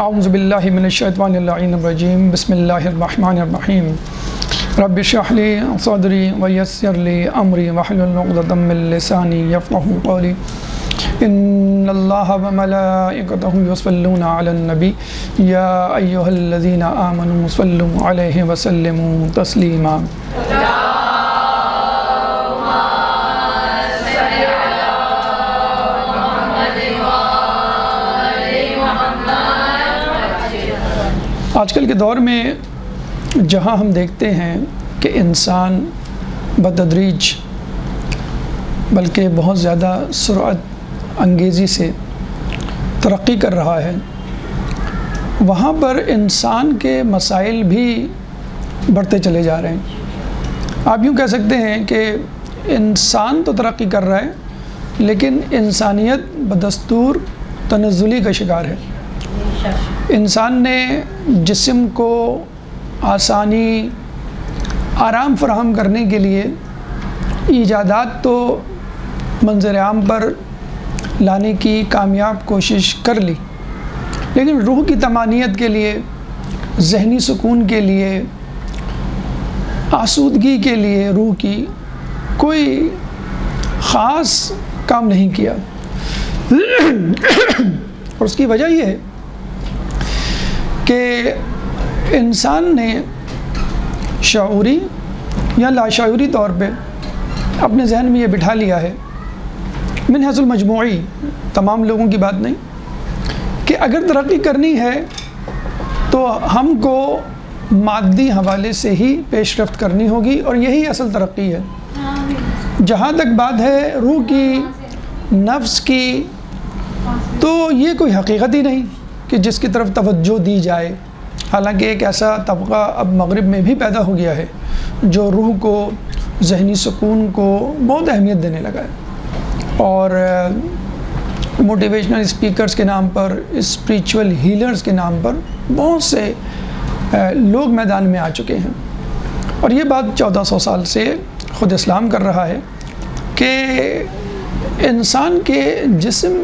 اعوذ باللہ من الشیطان اللعین الرجیم بسم اللہ الرحمن الرحیم رب اشرح لی صدری ویسر لی امری واحلل عقدۃ من لسانی یفقہوا قولی ان اللہ وملائکتہ یصلون علی النبی یا ایہا الذین آمنوا صلوا علیہ وسلموا تسلیما۔ آج کل کے دور میں جہاں ہم دیکھتے ہیں کہ انسان بتدریج بلکہ بہت زیادہ سرعت انگیزی سے ترقی کر رہا ہے، وہاں پر انسان کے مسائل بھی بڑھتے چلے جا رہے ہیں۔ آپ یوں کہہ سکتے ہیں کہ انسان تو ترقی کر رہا ہے لیکن انسانیت بدستور تنزلی کا شکار ہے۔ انسان نے جسم کو آسانی آرام فراہم کرنے کے لیے ایجادات تو منظر عام پر لانے کی کامیاب کوشش کر لی، لیکن روح کی طمانینت کے لیے، ذہنی سکون کے لیے، آسودگی کے لیے روح کی کوئی خاص کام نہیں کیا۔ اور اس کی وجہ یہ ہے کہ انسان نے شعوری یا لاشعوری طور پہ اپنے ذہن میں یہ بٹھا لیا ہے، من حیث المجموعی تمام لوگوں کی بات نہیں، کہ اگر ترقی کرنی ہے تو ہم کو مادی حوالے سے ہی پیش رفت کرنی ہوگی، اور یہی اصل ترقی ہے۔ جہاں تک بات ہے روح کی، نفس کی، تو یہ کوئی حقیقت ہی نہیں کہ جس کی طرف توجہ دی جائے۔ حالانکہ ایک ایسا طبقہ اب مغرب میں بھی پیدا ہو گیا ہے جو روح کو، ذہنی سکون کو بہت اہمیت دینے لگا ہے، اور موٹیویشنل اسپیکرز کے نام پر، اسپریچول ہیلرز کے نام پر بہت سے لوگ میدان میں آ چکے ہیں۔ اور یہ بات 1400 سال سے خود اسلام کر رہا ہے کہ انسان کے جسم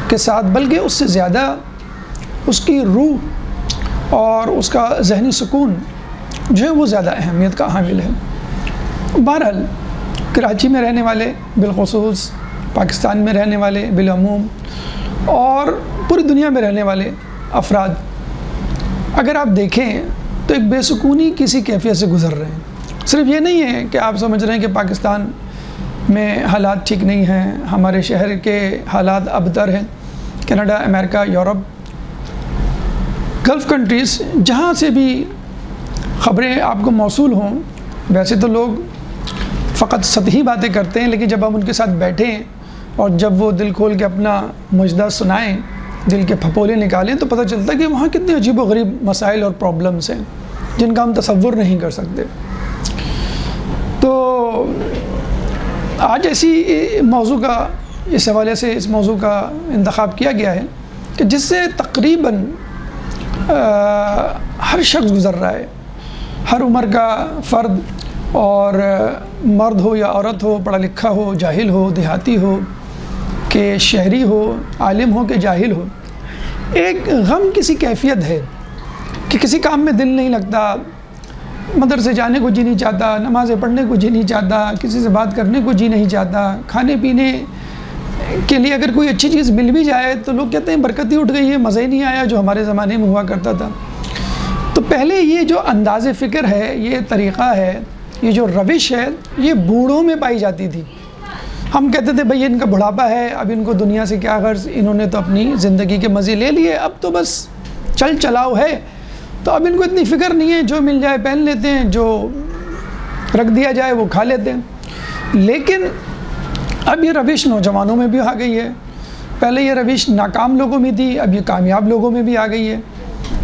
کے ساتھ، بلکہ اس سے زیادہ اس کی روح اور اس کا ذہنی سکون جو ہے وہ زیادہ اہمیت کا حامل ہے۔ بہرحال کراچی میں رہنے والے بالخصوص، پاکستان میں رہنے والے بالعموم، اور پوری دنیا میں رہنے والے افراد اگر آپ دیکھیں تو ایک بے سکونی کسی کیفیت سے گزر رہے ہیں۔ صرف یہ نہیں ہے کہ آپ سمجھ رہے ہیں کہ پاکستان میں حالات ٹھیک نہیں ہیں، ہمارے شہر کے حالات ابتر ہیں، کینیڈا، امریکہ، یورپ، گلف کنٹریز، جہاں سے بھی خبریں آپ کو موصول ہوں، ویسے تو لوگ فقط سطحی باتیں کرتے ہیں، لیکن جب ہم ان کے ساتھ بیٹھیں اور جب وہ دل کھول کے اپنا مجدہ سنائیں، دل کے پھپولے نکالیں، تو پتہ چلتا ہے کہ وہاں کتنے عجیب و غریب مسائل اور پرابلمس ہیں جن کا ہم تصور نہیں کر سکتے۔ تو آج ایسی موضوع کا، اس حوالے سے اس موضوع کا انتخاب کیا گیا ہے کہ جس سے تقریباً ہر شخص گزر رہا ہے، ہر عمر کا فرد، اور مرد ہو یا عورت ہو، پڑھا لکھا ہو، جاہل ہو، دیہاتی ہو کہ شہری ہو، عالم ہو کہ جاہل ہو، ایک غم کسی کیفیت ہے کہ کسی کام میں دل نہیں لگتا، مدرسے جانے کو جی نہیں چاہتا، نمازیں پڑھنے کو جی نہیں چاہتا، کسی سے بات کرنے کو جی نہیں چاہتا، کھانے پینے کے لیے اگر کوئی اچھی چیز مل بھی جائے تو لوگ کہتے ہیں برکت ہی اٹھ گئی ہے، مزہ ہی نہیں آیا جو ہمارے زمانے میں ہوا کرتا تھا۔ تو پہلے یہ جو انداز فکر ہے، یہ طریقہ ہے، یہ جو روش ہے، یہ بوڑھوں میں پائی جاتی تھی۔ ہم کہتے تھے بھئی ان کا بڑھاپا ہے، اب ان کو دنیا سے کیا غرض، انہوں نے تو اپنی زندگی کے مزے لے لیے، اب تو بس چل چلاؤ ہے، تو اب ان کو اتنی فکر نہیں ہے، جو مل جائے پہن لیتے ہیں، جو رکھ دیا جائے وہ کھا لیتے ہیں۔ لیکن اب یہ روش نوجوانوں میں بھی آ گئی ہے۔ پہلے یہ روش ناکام لوگوں میں تھی، اب یہ کامیاب لوگوں میں بھی آ گئی ہے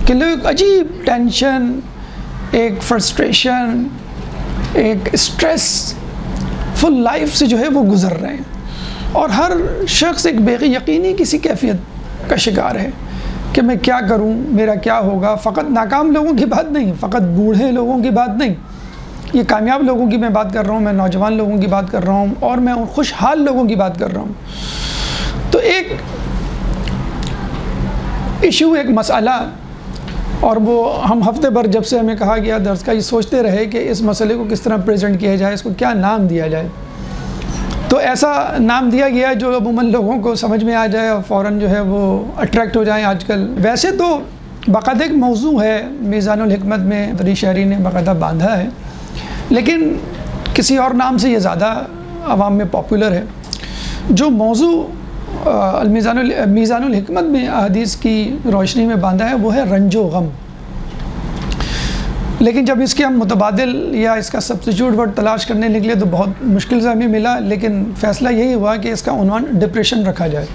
کہ لوگ عجیب ٹینشن، ایک فرسٹریشن، ایک اسٹریس فل لائف سے جو ہے وہ گزر رہے ہیں، اور ہر شخص ایک بے یقینی کسی کیفیت کا شکار ہے کہ میں کیا کروں، میرا کیا ہوگا۔ فقط ناکام لوگوں کی بات نہیں، فقط بوڑھے لوگوں کی بات نہیں، یہ کامیاب لوگوں کی میں بات کر رہا ہوں، میں نوجوان لوگوں کی بات کر رہا ہوں، اور میں ان خوشحال لوگوں کی بات کر رہا ہوں۔ تو ایک ایشو ایک مسئلہ، اور وہ ہم ہفتے بھر جب سے ہمیں کہا گیا درس کا، یہ سوچتے رہے کہ اس مسئلے کو کس طرح پریزنٹ کیا جائے، اس کو کیا نام دیا جائے. تو ایسا نام دیا گیا جو عموماً لوگوں کو سمجھ میں آ جائے اور فوراً جو ہے وہ اٹریکٹ ہو جائیں. آج کل ویسے تو باقاعدہ ایک موضوع ہے میزان الحکمت میں، دری شہری نے باقاعدہ باندھا ہے، لیکن کسی اور نام سے یہ زیادہ عوام میں پاپولر ہے. جو موضوع میزان الحکمت میں احادیث کی روشنی میں باندھا ہے وہ ہے رنج و غم. لیکن جب اس کے ہم متبادل یا اس کا سبسٹیٹیوٹ ورڈ تلاش کرنے نکلے تو بہت مشکل سے ہمیں ملا، لیکن فیصلہ یہی ہوا کہ اس کا عنوان ڈپریشن رکھا جائے.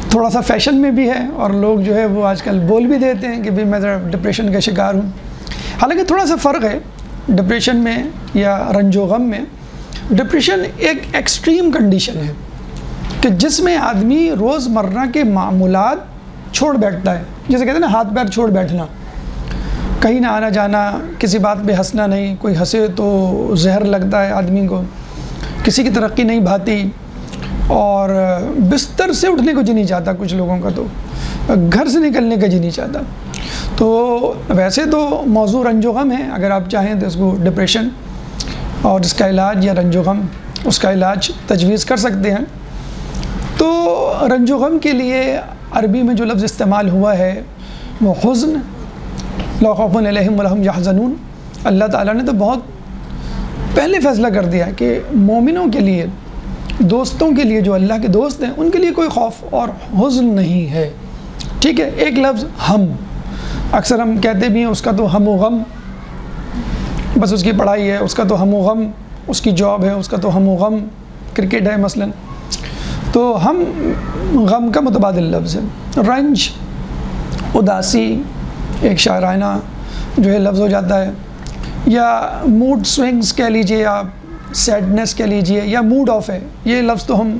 تھوڑا سا فیشن میں بھی ہے اور لوگ جو ہے وہ آج کل بول بھی دیتے ہیں کہ بھی میں ذرا ڈپریشن کا شکار ہوں. حالانکہ تھوڑا سا فرق ہے ڈپریشن میں یا رنج و غم میں. ڈپریشن ایک ایکسٹریم کنڈیشن ہے کہ جس میں آدمی روز مرہ کے معمولات چھوڑ بیٹھتا ہے، جیسے کہتے ہیں نا ہاتھ پیر چھوڑ بیٹھنا، کہیں نہ آنا جانا، کسی بات پہ ہنسنا نہیں، کوئی ہنسے تو زہر لگتا ہے آدمی کو، کسی کی ترقی نہیں بھاتی، اور بستر سے اٹھنے کو جی نہیں چاہتا کچھ لوگوں کا، تو گھر سے نکلنے کا جی نہیں چاہتا. تو ویسے تو موضوع رنج و غم ہے، اگر آپ چاہیں تو اس کو ڈپریشن اور اس کا علاج، یا رنج و غم اس کا علاج تجویز کر سکتے ہیں. تو رنج و غم کے لیے عربی میں جو لفظ استعمال ہوا ہے وہ حزن، لا خوف علیہم ولا ہم یحزنون. اللہ تعالیٰ نے تو بہت پہلے فیصلہ کر دیا کہ مومنوں کے لیے، دوستوں کے لیے، جو اللہ کے دوست ہیں ان کے لیے کوئی خوف اور حزن نہیں ہے. ٹھیک ہے. ایک لفظ ہم، اکثر ہم کہتے بھی ہیں اس کا تو ہم و غم، بس اس کی پڑھائی ہے، اس کا تو ہم و غم، اس کی جاب ہے، اس کا تو ہم و غم، کرکٹ ہے مثلا. تو ہم غم کا متبادل لفظ ہے. رنج، اداسی ایک شاعرانہ جو ہے لفظ ہو جاتا ہے، یا موڈ سوئنگز کہہ لیجئے، یا سیڈنس کہہ لیجئے، یا موڈ آف ہے. یہ لفظ تو ہم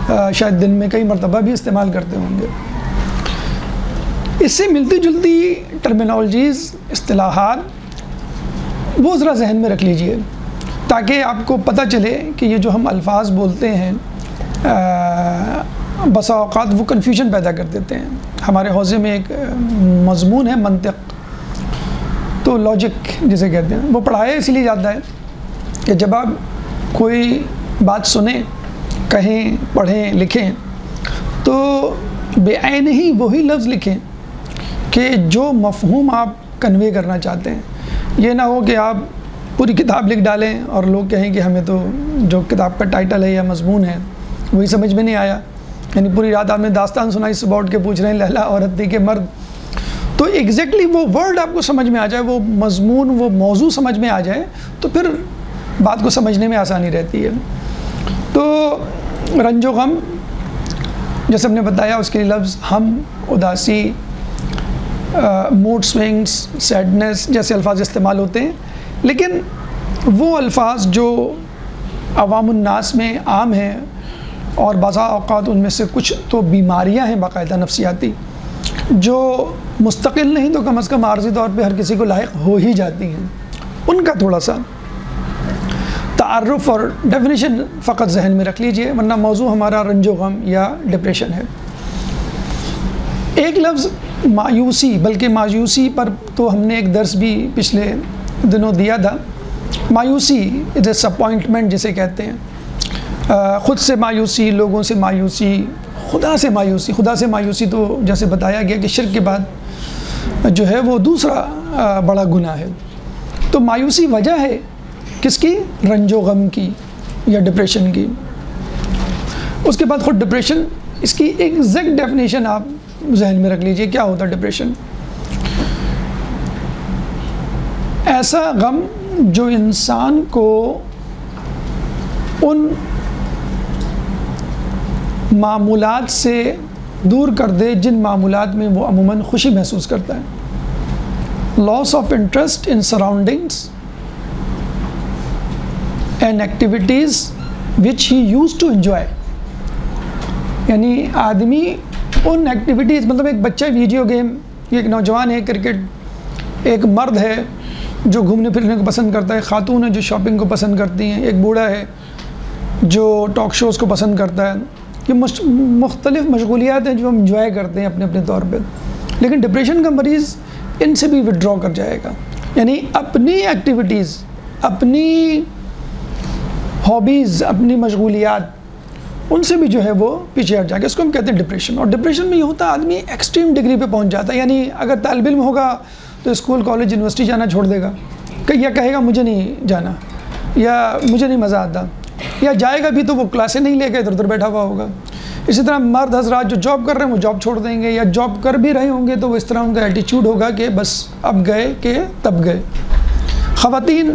شاید دن میں کئی مرتبہ بھی استعمال کرتے ہوں گے. اس سے ملتی جلتی ٹرمینالوجیز، اصطلاحات وہ ذرا ذہن میں رکھ لیجئے تاکہ آپ کو پتہ چلے کہ یہ جو ہم الفاظ بولتے ہیں بسا اوقات وہ کنفیوژن پیدا کر دیتے ہیں. ہمارے حوزے میں ایک مضمون ہے منطق، تو لاجک جسے کہتے ہیں، وہ پڑھایا اس لیے جاتا ہے کہ جب آپ کوئی بات سنیں، کہیں، پڑھیں، لکھیں تو بے عین ہی وہی لفظ لکھیں کہ جو مفہوم آپ کنوے کرنا چاہتے ہیں. یہ نہ ہو کہ آپ پوری کتاب لکھ ڈالیں اور لوگ کہیں کہ ہمیں تو جو کتاب کا ٹائٹل ہے یا مضمون ہے وہی سمجھ میں نہیں آیا. یعنی پوری رات آپ نے داستان سنائی، صبح اٹھ کے پوچھ رہے ہیں لیلا عورت تھی کہ مرد. تو ایگزیکٹلی وہ ورڈ آپ کو سمجھ میں آ جائے، وہ مضمون، وہ موضوع سمجھ میں آ جائے تو پھر بات کو سمجھنے میں آسانی رہتی ہے. تو رنج و غم جیسے ہم نے بتایا اس کے لفظ ہم، اداسی، موڈ سوئنگز، سیڈنس جیسے الفاظ استعمال ہوتے ہیں. لیکن وہ الفاظ جو عوام الناس میں عام ہیں، اور بعض اوقات ان میں سے کچھ تو بیماریاں ہیں باقاعدہ نفسیاتی، جو مستقل نہیں تو کم از کم عارضی طور پہ ہر کسی کو لاحق ہو ہی جاتی ہیں، ان کا تھوڑا سا تعارف اور ڈیفینیشن فقط ذہن میں رکھ لیجئے، ورنہ موضوع ہمارا رنج و غم یا ڈپریشن ہے. ایک لفظ مایوسی، بلکہ مایوسی پر تو ہم نے ایک درس بھی پچھلے دنوں دیا تھا. مایوسی ڈس اپوائنٹمنٹ جسے کہتے ہیں، خود سے مایوسی، لوگوں سے مایوسی، خدا سے مایوسی. خدا سے مایوسی تو جیسے بتایا گیا کہ شرک کے بعد جو ہے وہ دوسرا بڑا گناہ ہے. تو مایوسی وجہ ہے کس کی؟ رنج و غم کی یا ڈپریشن کی. اس کے بعد خود ڈپریشن، اس کی ایگزیکٹ ڈیفینیشن آپ ذہن میں رکھ لیجئے. کیا ہوتا ہے ڈپریشن؟ ایسا غم جو انسان کو ان معمولات سے دور کر دے جن معمولات میں وہ عموماً خوشی محسوس کرتا ہے. Loss of interest in surroundings and activities which he use to enjoy. یعنی آدمی ان ایکٹیویٹیز، مطلب ایک بچہ ویڈیو گیم، ایک نوجوان ہے کرکٹ، ایک مرد ہے جو گھومنے پھرنے کو پسند کرتا ہے، خاتون ہے جو شاپنگ کو پسند کرتی ہیں، ایک بوڑھا ہے جو ٹاک شوز کو پسند کرتا ہے، یہ مختلف مشغولیات ہیں جو ہم انجوائے کرتے ہیں اپنے اپنے طور پہ، لیکن ڈپریشن کا مریض ان سے بھی وڈرا کر جائے گا، یعنی اپنی ایکٹیویٹیز، اپنی ہابیز، اپنی مشغولیات، ان سے بھی جو ہے وہ پیچھے ہٹ جائے گا. اس کو ہم کہتے ہیں ڈپریشن. اور ڈپریشن میں یہ ہوتا ہے آدمی ایکسٹریم ڈگری پہ پہنچ جاتا ہے، یعنی اگر طالب علم ہوگا تو اسکول کالج یونیورسٹی جانا چھوڑ دے گا، یا کہے گا مجھے نہیں جانا، یا مجھے نہیں مزہ آتا، یا جائے گا بھی تو وہ کلاسیں نہیں لے کے ادھر ادھر بیٹھا ہوا ہوگا. اسی طرح مرد حضرات جو جاب کر رہے ہیں وہ جاب چھوڑ دیں گے، یا جاب کر بھی رہے ہوں گے تو وہ اس طرح ان کا ایٹیچیوڈ ہوگا کہ بس اب گئے کہ تب گئے. خواتین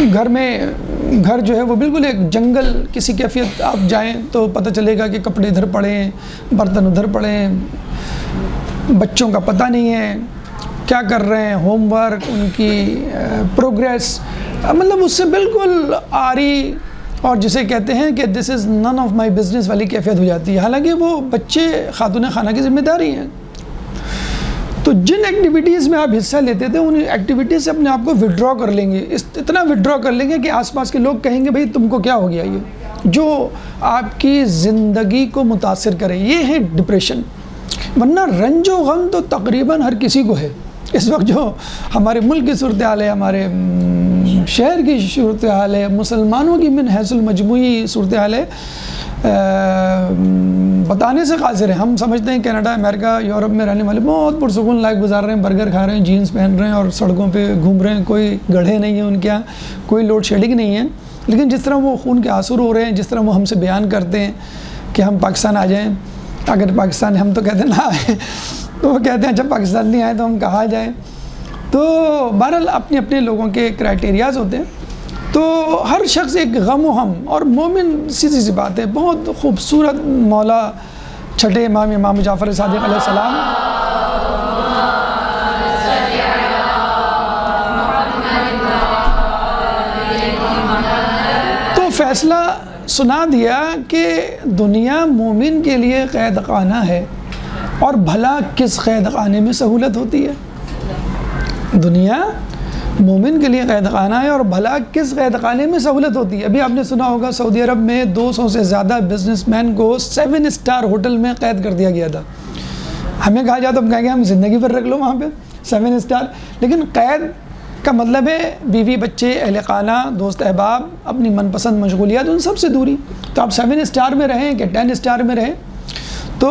گھر جو ہے وہ بالکل ایک جنگل کسی کیفیت، آپ جائیں تو پتہ چلے گا کہ کپڑے ادھر پڑے ہیں، برتن ادھر پڑے ہیں، بچوں کا پتہ نہیں ہے کیا کر رہے ہیں، ہوم ورک، ان کی پروگریس، مطلب اس سے بالکل آری، اور جسے کہتے ہیں کہ دس از نن آف مائی بزنس والی کیفیت ہو جاتی ہے. حالانکہ وہ بچے خاتون خانہ کی ذمہ داری ہیں. تو جن ایکٹیویٹیز میں آپ حصہ لیتے تھے ان ایکٹیویٹیز سے اپنے آپ کو وڈرا کر لیں گے، اتنا وڈرا کر لیں گے کہ آس پاس کے لوگ کہیں گے بھائی تم کو کیا ہو گیا، یہ جو آپ کی زندگی کو متاثر کرے. یہ ہے ڈپریشن. ورنہ رنج و غم تو تقریباً ہر کسی کو ہے. اس وقت جو ہمارے ملک کی صورتحال ہے، ہمارے شہر کی صورتحال ہے، مسلمانوں کی من حیث المجموعی صورتحال ہے، بتانے سے قاصر ہے. ہم سمجھتے ہیں کینیڈا، امریکہ، یورپ میں رہنے والے بہت پرسکون لائف گزار رہے ہیں، برگر کھا رہے ہیں، جینز پہن رہے ہیں اور سڑکوں پہ گھوم رہے ہیں، کوئی گڑھے نہیں ہیں ان کے یہاں، کوئی لوڈ شیڈنگ نہیں ہے. لیکن جس طرح وہ خون کے آنسو رو رہے ہیں، جس طرح وہ ہم سے بیان کرتے ہیں کہ ہم پاکستان آ جائیں، اگر پاکستان ہم تو کہتے ہیں نہ آئے تو وہ کہتے ہیں جب پاکستان نہیں آئے تو ہم کہاں جائیں. تو بہرحال اپنے اپنے لوگوں کے کرائٹیریاز ہوتے ہیں. تو ہر شخص ایک غم و ہم، اور مومن سیدھی سی بات ہے، بہت خوبصورت مولا چھٹے امام جعفر صادق علیہ السلام تو فیصلہ سنا دیا کہ دنیا مومن کے لیے قید خانہ ہے، اور بھلا کس قید خانے میں سہولت ہوتی ہے. دنیا مومن کے لیے قید خانہ ہے، اور بھلا کس قید خانے میں سہولت ہوتی ہے. ابھی آپ نے سنا ہوگا سعودی عرب میں 200 سے زیادہ بزنس مین کو 7 اسٹار ہوٹل میں قید کر دیا گیا تھا. ہمیں کہا جاتا ہم کہیں گے ہم زندگی پر رکھ لو وہاں پہ 7 اسٹار، لیکن قید کا مطلب ہے بیوی بچے، اہل خانہ، دوست احباب، اپنی من پسند مشغولیات، ان سب سے دوری. تو آپ 7 اسٹار میں رہیں کہ 10 اسٹار میں رہیں، تو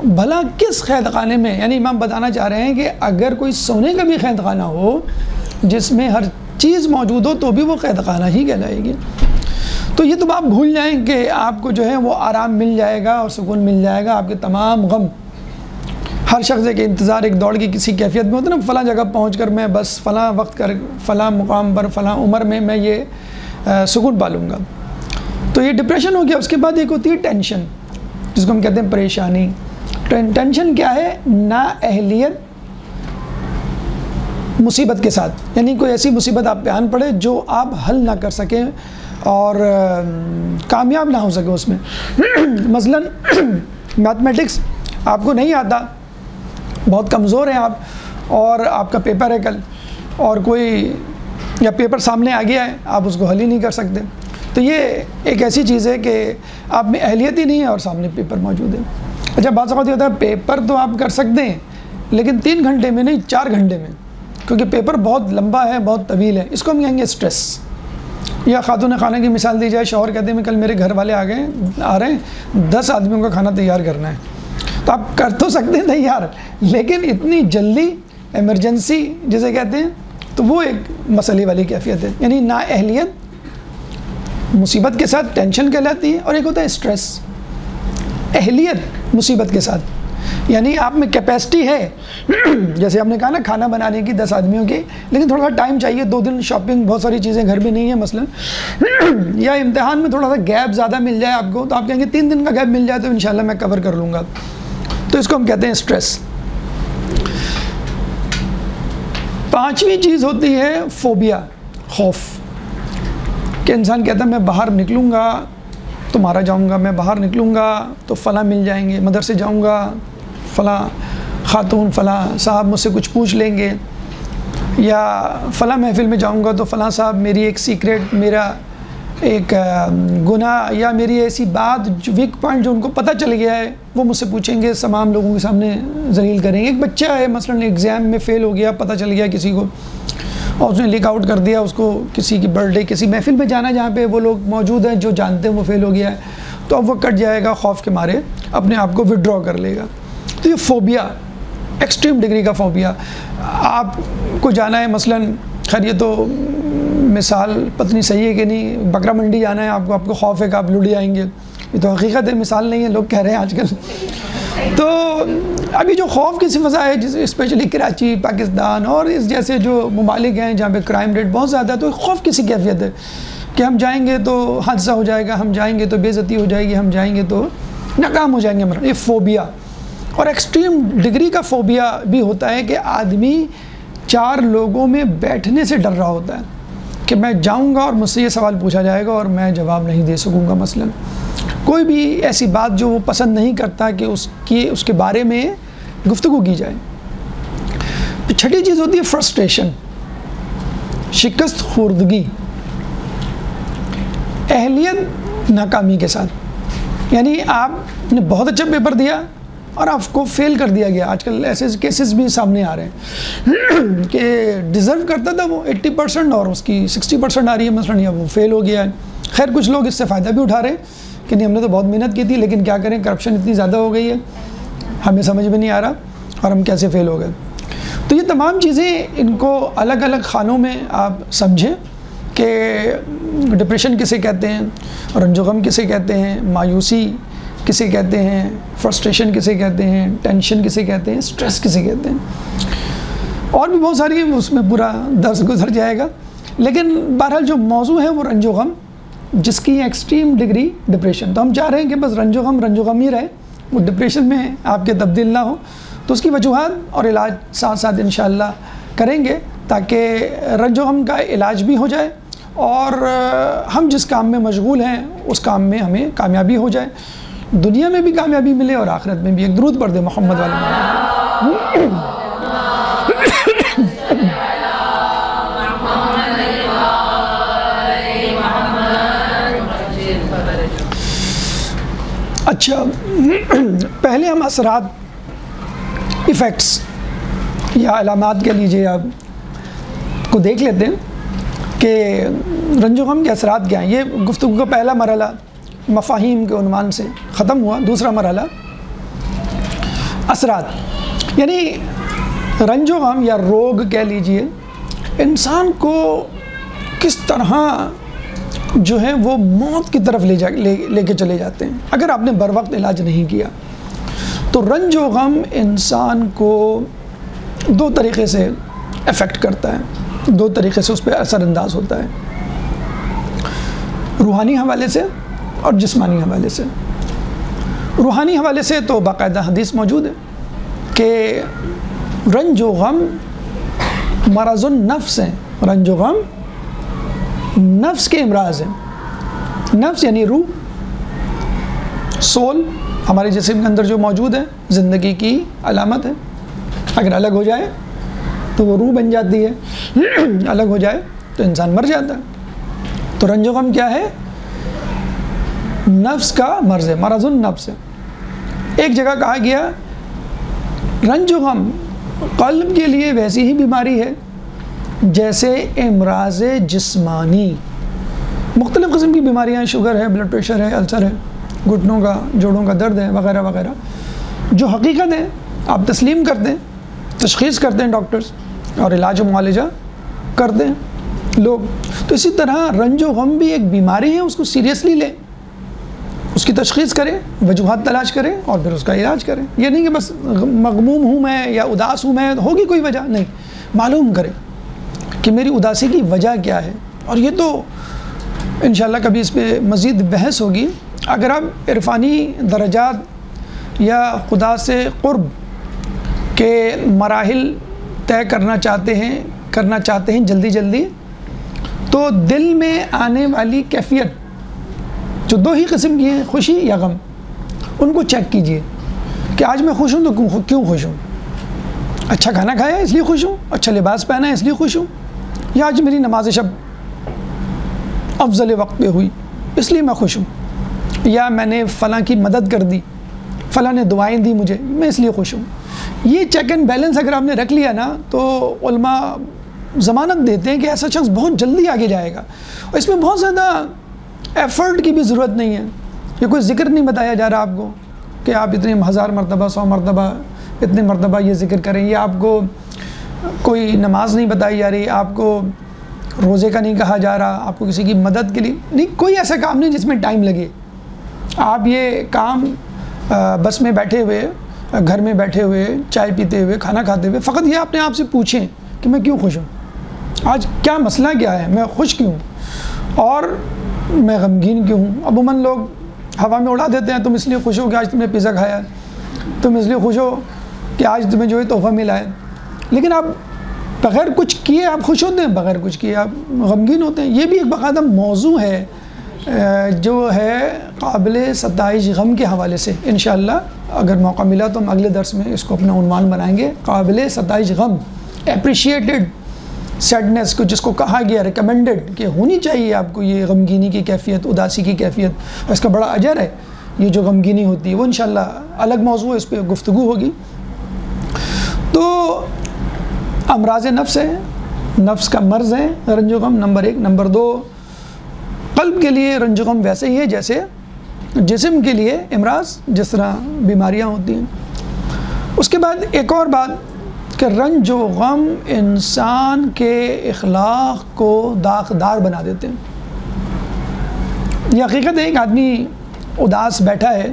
بھلا کس قید خانے میں، یعنی امام بتانا چاہ رہے ہیں کہ اگر کوئی سونے کا بھی قید خانہ ہو جس میں ہر چیز موجود ہو تو بھی وہ قید خانہ ہی کہلائے گی. تو یہ تو آپ بھول جائیں کہ آپ کو جو ہے وہ آرام مل جائے گا اور سکون مل جائے گا. آپ کے تمام غم، ہر شخص ایک انتظار، ایک دوڑ کی کسی کیفیت میں ہوتا ہے نا، فلاں جگہ پہنچ کر میں بس فلاں وقت کر فلاں مقام پر فلاں عمر میں یہ سکون پالوں گا. تو یہ ڈپریشن ہو گیا. اس کے بعد ایک ہوتی ہے ٹینشن، جس کو ہم کہتے ہیں پریشانی. ٹینشن کیا ہے؟ نااہلیت مصیبت کے ساتھ، یعنی کوئی ایسی مصیبت آپ پہ آن پڑے جو آپ حل نہ کر سکیں اور کامیاب نہ ہو سکے اس میں. مثلا میتھمیٹکس آپ کو نہیں آتا، بہت کمزور ہیں آپ، اور آپ کا پیپر ہے کل، اور کوئی یا پیپر سامنے آ گیا ہے، آپ اس کو حل ہی نہیں کر سکتے. تو یہ ایک ایسی چیز ہے کہ آپ میں اہلیت ہی نہیں ہے اور سامنے پیپر موجود ہے. اچھا بعض اوقات یہ ہوتا ہے پیپر تو آپ کر سکتے ہیں لیکن 3 گھنٹے میں نہیں، 4 گھنٹے میں، کیونکہ پیپر بہت لمبا ہے، بہت طویل ہے. اس کو ہم کہیں گے اسٹریس. یا خاتون خانہ کی مثال دی جائے، شوہر کہتے ہیں کل میرے گھر والے آ رہے ہیں، 10 آدمیوں کا کھانا تیار کرنا ہے. تو آپ کر تو سکتے ہیں تیار، لیکن اتنی جلدی، ایمرجنسی جسے کہتے ہیں، تو وہ ایک مسئلے والی کیفیت ہے. یعنی نااہلیت مصیبت کے ساتھ ٹینشن کہلاتی ہے، اور ایک ہوتا ہے اسٹریس. اہلیت مصیبت کے ساتھ، یعنی آپ میں کیپیسٹی ہے، جیسے آپ نے کہا نا کھانا بنانے کی 10 آدمیوں کی، لیکن تھوڑا سا ٹائم چاہیے، 2 دن شاپنگ، بہت ساری چیزیں گھر میں نہیں ہیں مثلا، یا امتحان میں تھوڑا سا گیپ زیادہ مل جائے آپ کو، تو آپ کہیں گے 3 دن کا گیپ مل جائے تو انشاءاللہ میں کور کر لوں گا. تو اس کو ہم کہتے ہیں اسٹریس. 5ویں چیز ہوتی ہے فوبیا، خوف. کہ انسان کہتا ہے میں باہر نکلوں گا تو مارا جاؤں گا، میں باہر نکلوں گا تو فلاں مل جائیں گے، مدرسے جاؤں گا فلاں خاتون فلاں صاحب مجھ سے کچھ پوچھ لیں گے، یا فلاں محفل میں جاؤں گا تو فلاں صاحب میری ایک سیکریٹ، میرا ایک گناہ یا میری ایسی بات جو ویک پوائنٹ جو ان کو پتہ چل گیا ہے وہ مجھ سے پوچھیں گے، تمام لوگوں کے سامنے ذلیل کریں گے۔ ایک بچہ ہے مثلاً ایگزام میں فیل ہو گیا، پتہ چل گیا کسی کو، اور اس نے لیک آؤٹ کر دیا، اس کو کسی کی برتھ ڈے کسی محفل میں جانا جہاں پہ وہ لوگ موجود ہیں جو جانتے ہیں وہ فیل ہو گیا ہے، تو اب وہ کٹ جائے گا، خوف کے مارے اپنے آپ کو وڈرا کر لے گا۔ تو یہ فوبیا، ایکسٹریم ڈگری کا فوبیا، آپ کو جانا ہے مثلاً، خیر یہ تو مثال پتہ نہیں صحیح ہے کہ نہیں، بکرا منڈی جانا ہے آپ کو خوف ہے کہ آپ لٹ جائیں گے، یہ تو حقیقت ہے، مثال نہیں ہے، لوگ کہہ رہے ہیں آج کل۔ تو ابھی جو خوف کی فضا ہے جس اسپیشلی کراچی، پاکستان اور اس جیسے جو ممالک ہیں جہاں پہ کرائم ریٹ بہت زیادہ ہے، تو خوف کی سی کیفیت ہے کہ ہم جائیں گے تو حادثہ ہو جائے گا، ہم جائیں گے تو بے عزتی ہو جائے گی، ہم جائیں گے تو ناکام ہو جائیں گے ہمارا، یہ فوبیا۔ اور ایکسٹریم ڈگری کا فوبیا بھی ہوتا ہے کہ آدمی 4 لوگوں میں بیٹھنے سے ڈر رہا ہوتا ہے کہ میں جاؤں گا اور مجھ سے یہ سوال پوچھا جائے گا اور میں جواب نہیں دے سکوں گا، مثلا کوئی بھی ایسی بات جو وہ پسند نہیں کرتا کہ اس کے بارے میں گفتگو کی جائے۔ تو چھٹی چیز ہوتی ہے فرسٹریشن، شکست خوردگی، اہلیت ناکامی کے ساتھ، یعنی آپ نے بہت اچھا پیپر دیا اور آپ کو فیل کر دیا گیا۔ آج کل ایسے کیسز بھی سامنے آ رہے ہیں کہ ڈیزرو کرتا تھا وہ 80% اور اس کی 60% آ رہی ہے مثلاً، یا وہ فیل ہو گیا ہے۔ خیر کچھ لوگ اس سے فائدہ بھی اٹھا رہے ہیں کہ نہیں ہم نے تو بہت محنت کی تھی، لیکن کیا کریں کرپشن اتنی زیادہ ہو گئی ہے، ہمیں سمجھ میں نہیں آ رہا اور ہم کیسے فیل ہو گئے۔ تو یہ تمام چیزیں ان کو الگ الگ خانوں میں آپ سمجھیں کہ ڈپریشن کسے کہتے ہیں، رنج و غم کسے کہتے ہیں، مایوسی کسے کہتے ہیں، فرسٹریشن کسے کہتے ہیں، ٹینشن کسے کہتے ہیں، سٹریس کسے کہتے ہیں، اور بھی بہت ساری، اس میں پورا درس گزر جائے گا۔ لیکن بہرحال جو موضوع ہے وہ رنج و غم، جس کی ایکسٹریم ڈگری ڈپریشن۔ تو ہم چاہ رہے ہیں کہ بس رنج و غم ہی رہے، وہ ڈپریشن میں آپ کے تبدیل نہ ہو، تو اس کی وجوہات اور علاج ساتھ ساتھ انشاءاللہ کریں گے تاکہ رنج و غم کا علاج بھی ہو جائے اور ہم جس کام میں مشغول ہیں اس کام میں ہمیں کامیابی ہو جائے، دنیا میں بھی کامیابی ملے اور آخرت میں بھی۔ ایک درود پڑھ دیں محمد والے محمد۔ اچھا، پہلے ہم اثرات، ایفیکٹس یا علامات کہہ لیجیے آپ کو دیکھ لیتے ہیں کہ رنج و غم کے اثرات کیا ہیں۔ یہ گفتگو کا پہلا مرحلہ مفاہیم کے عنوان سے ختم ہوا۔ دوسرا مرحلہ اثرات، یعنی رنج و غم یا روگ کہہ لیجیے انسان کو کس طرح جو ہے وہ موت کی طرف لے کے چلے جاتے ہیں اگر آپ نے بر وقت علاج نہیں کیا۔ تو رنج و غم انسان کو 2 طریقے سے افیکٹ کرتا ہے، 2 طریقے سے اس پہ اثر انداز ہوتا ہے، روحانی حوالے سے اور جسمانی حوالے سے۔ روحانی حوالے سے تو باقاعدہ حدیث موجود ہے کہ رنج و غم مرض النفس ہیں، رنج و غم نفس کے امراض ہیں۔ نفس یعنی روح، سول ہمارے جسم کے اندر جو موجود ہے، زندگی کی علامت ہے، اگر الگ ہو جائے تو وہ روح بن جاتی ہے، الگ ہو جائے تو انسان مر جاتا ہے۔ تو رنج و غم کیا ہے؟ نفس کا مرض ہے، مرض النفس ہے۔ ایک جگہ کہا گیا رنج و غم قلب کے لیے ویسی ہی بیماری ہے جیسے امراض جسمانی۔ مختلف قسم کی بیماریاں، شوگر ہے، بلڈ پریشر ہے، السر ہے، گھٹنوں کا جوڑوں کا درد ہے وغیرہ وغیرہ، جو حقیقت ہے آپ تسلیم کرتے ہیں، تشخیص کرتے ہیں ڈاکٹرز اور علاج و معالجہ کرتے ہیں لوگ۔ تو اسی طرح رنج و غم بھی ایک بیماری ہے، اس کو سیریسلی لیں، اس کی تشخیص کریں، وجوہات تلاش کریں اور پھر اس کا علاج کریں۔ یہ نہیں کہ بس مغموم ہوں میں یا اداس ہوں میں، ہوگی کوئی وجہ نہیں، معلوم کریں کہ میری اداسی کی وجہ کیا ہے۔ اور یہ تو انشاءاللہ کبھی اس پہ مزید بحث ہوگی۔ اگر آپ عرفانی درجات یا خدا سے قرب کے مراحل طے کرنا چاہتے ہیں جلدی جلدی، تو دل میں آنے والی کیفیت جو 2 ہی قسم کی ہیں، خوشی یا غم، ان کو چیک کیجئے کہ آج میں خوش ہوں تو کیوں خوش ہوں؟ اچھا کھانا کھایا اس لیے خوش ہوں، اچھا لباس پہنا ہے اس لیے خوش ہوں، یا آج میری نماز شب افضل وقت پہ ہوئی اس لیے میں خوش ہوں، یا میں نے فلاں کی مدد کر دی، فلاں نے دعائیں دی مجھے، میں اس لیے خوش ہوں۔ یہ چیک اینڈ بیلنس اگر آپ نے رکھ لیا نا تو علماء ضمانت دیتے ہیں کہ ایسا شخص بہت جلدی آگے جائے گا، اور اس میں بہت زیادہ ایفرٹ کی بھی ضرورت نہیں ہے۔ یہ کوئی ذکر نہیں بتایا جا رہا آپ کو کہ آپ اتنے 1000 مرتبہ 100 مرتبہ اتنے مرتبہ یہ ذکر کریں، یا آپ کو کوئی نماز نہیں بتائی جا رہی، آپ کو روزے کا نہیں کہا جا رہا، آپ کو کسی کی مدد کے لیے نہیں، کوئی ایسا کام نہیں جس میں ٹائم لگے۔ آپ یہ کام بس میں بیٹھے ہوئے، گھر میں بیٹھے ہوئے، چائے پیتے ہوئے، کھانا کھاتے ہوئے، فقط یہ اپنے آپ سے پوچھیں کہ میں کیوں خوش ہوں، آج کیا مسئلہ کیا ہے، میں خوش کیوں ہوں اور میں غمگین کیوں ہوں۔ عموماً لوگ ہوا میں اڑا دیتے ہیں، تم اس لیے خوش ہو کہ آج تم نے پیزا کھایا ہے، تم اس لیے خوش ہو کہ آج تمہیں جو ہے تحفہ ملا ہے، لیکن آپ بغیر کچھ کیے آپ خوش ہوتے ہیں، بغیر کچھ کیے آپ غمگین ہوتے ہیں۔ یہ بھی ایک باقاعدہ موضوع ہے جو ہے قابل ستائش غم کے حوالے سے، انشاءاللہ اگر موقع ملا تو ہم اگلے درس میں اس کو اپنا عنوان بنائیں گے، قابل ستائش غم، اپریشیٹڈ سیڈنس کو، جس کو کہا گیا ریکمینڈڈ کہ ہونی چاہیے آپ کو یہ غمگینی کی کیفیت، اداسی کی کیفیت، اور اس کا بڑا اجر ہے یہ جو غمگینی ہوتی ہے، وہ انشاءاللہ الگ موضوع ہے، اس پہ گفتگو ہوگی۔ تو امراض نفس ہے، نفس کا مرض ہے رنج و غم، نمبر 1۔ نمبر 2، قلب کے لیے رنج و غم ویسے ہی ہے جیسے جسم کے لیے امراض، جس طرح بیماریاں ہوتی ہیں۔ اس کے بعد ایک اور بات کہ رنج و غم انسان کے اخلاق کو داغدار بنا دیتے ہیں۔ یہ حقیقت ہے، ایک آدمی اداس بیٹھا ہے،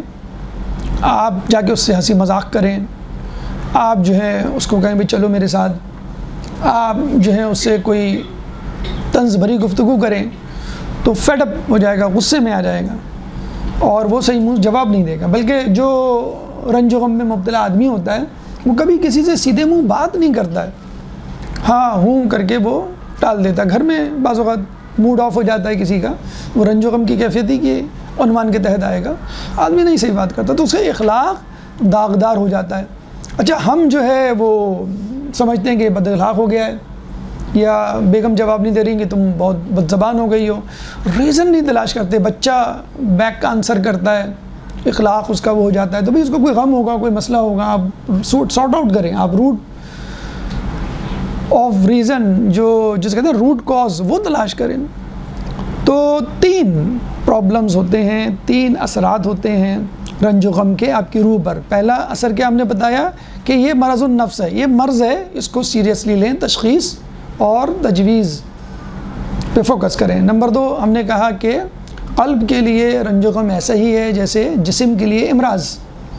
آپ جا کے اس سے ہنسی مذاق کریں، آپ جو ہے اس کو کہیں بھی چلو میرے ساتھ، آپ جو ہے اس سے کوئی طنز بھری گفتگو کریں تو فیڈ اپ ہو جائے گا، غصے میں آ جائے گا، اور وہ صحیح منہ جواب نہیں دے گا۔ بلکہ جو رنج و غم میں مبتلا آدمی ہوتا ہے وہ کبھی کسی سے سیدھے منہ بات نہیں کرتا ہے، ہاں ہوں کر کے وہ ٹال دیتا ہے۔ گھر میں بعض اوقات موڈ آف ہو جاتا ہے کسی کا، وہ رنج و غم کی کیفیت ہی کے عنوان کے تحت آئے گا، آدمی نہیں صحیح بات کرتا تو اس کا اخلاق داغدار ہو جاتا ہے۔ اچھا ہم جو ہے وہ سمجھتے ہیں کہ بد اخلاق ہو گیا ہے، یا بیگم جواب نہیں دے رہی کہ تم بہت بد زبان ہو گئی ہو، ریزن نہیں تلاش کرتے۔ بچہ بیک کا آنسر کرتا ہے، اخلاق اس کا وہ ہو جاتا ہے، تو بھی اس کو کوئی غم ہوگا، کوئی مسئلہ ہوگا، آپ سارٹ آؤٹ کریں، آپ روٹ آف ریزن جس کہتے ہیں روٹ کاز، وہ تلاش کریں۔ تو 3 پرابلمز ہوتے ہیں، 3 اثرات ہوتے ہیں رنج و غم کے آپ کی روح پر۔ پہلا اثر کیا ہم نے بتایا کہ یہ مرض النفس ہے، یہ مرض ہے، اس کو سیریسلی لیں، تشخیص اور تجویز پہ فوکس کریں۔ نمبر 2 ہم نے کہا کہ قلب کے لیے رنج و غم ایسا ہی ہے جیسے جسم کے لیے امراض،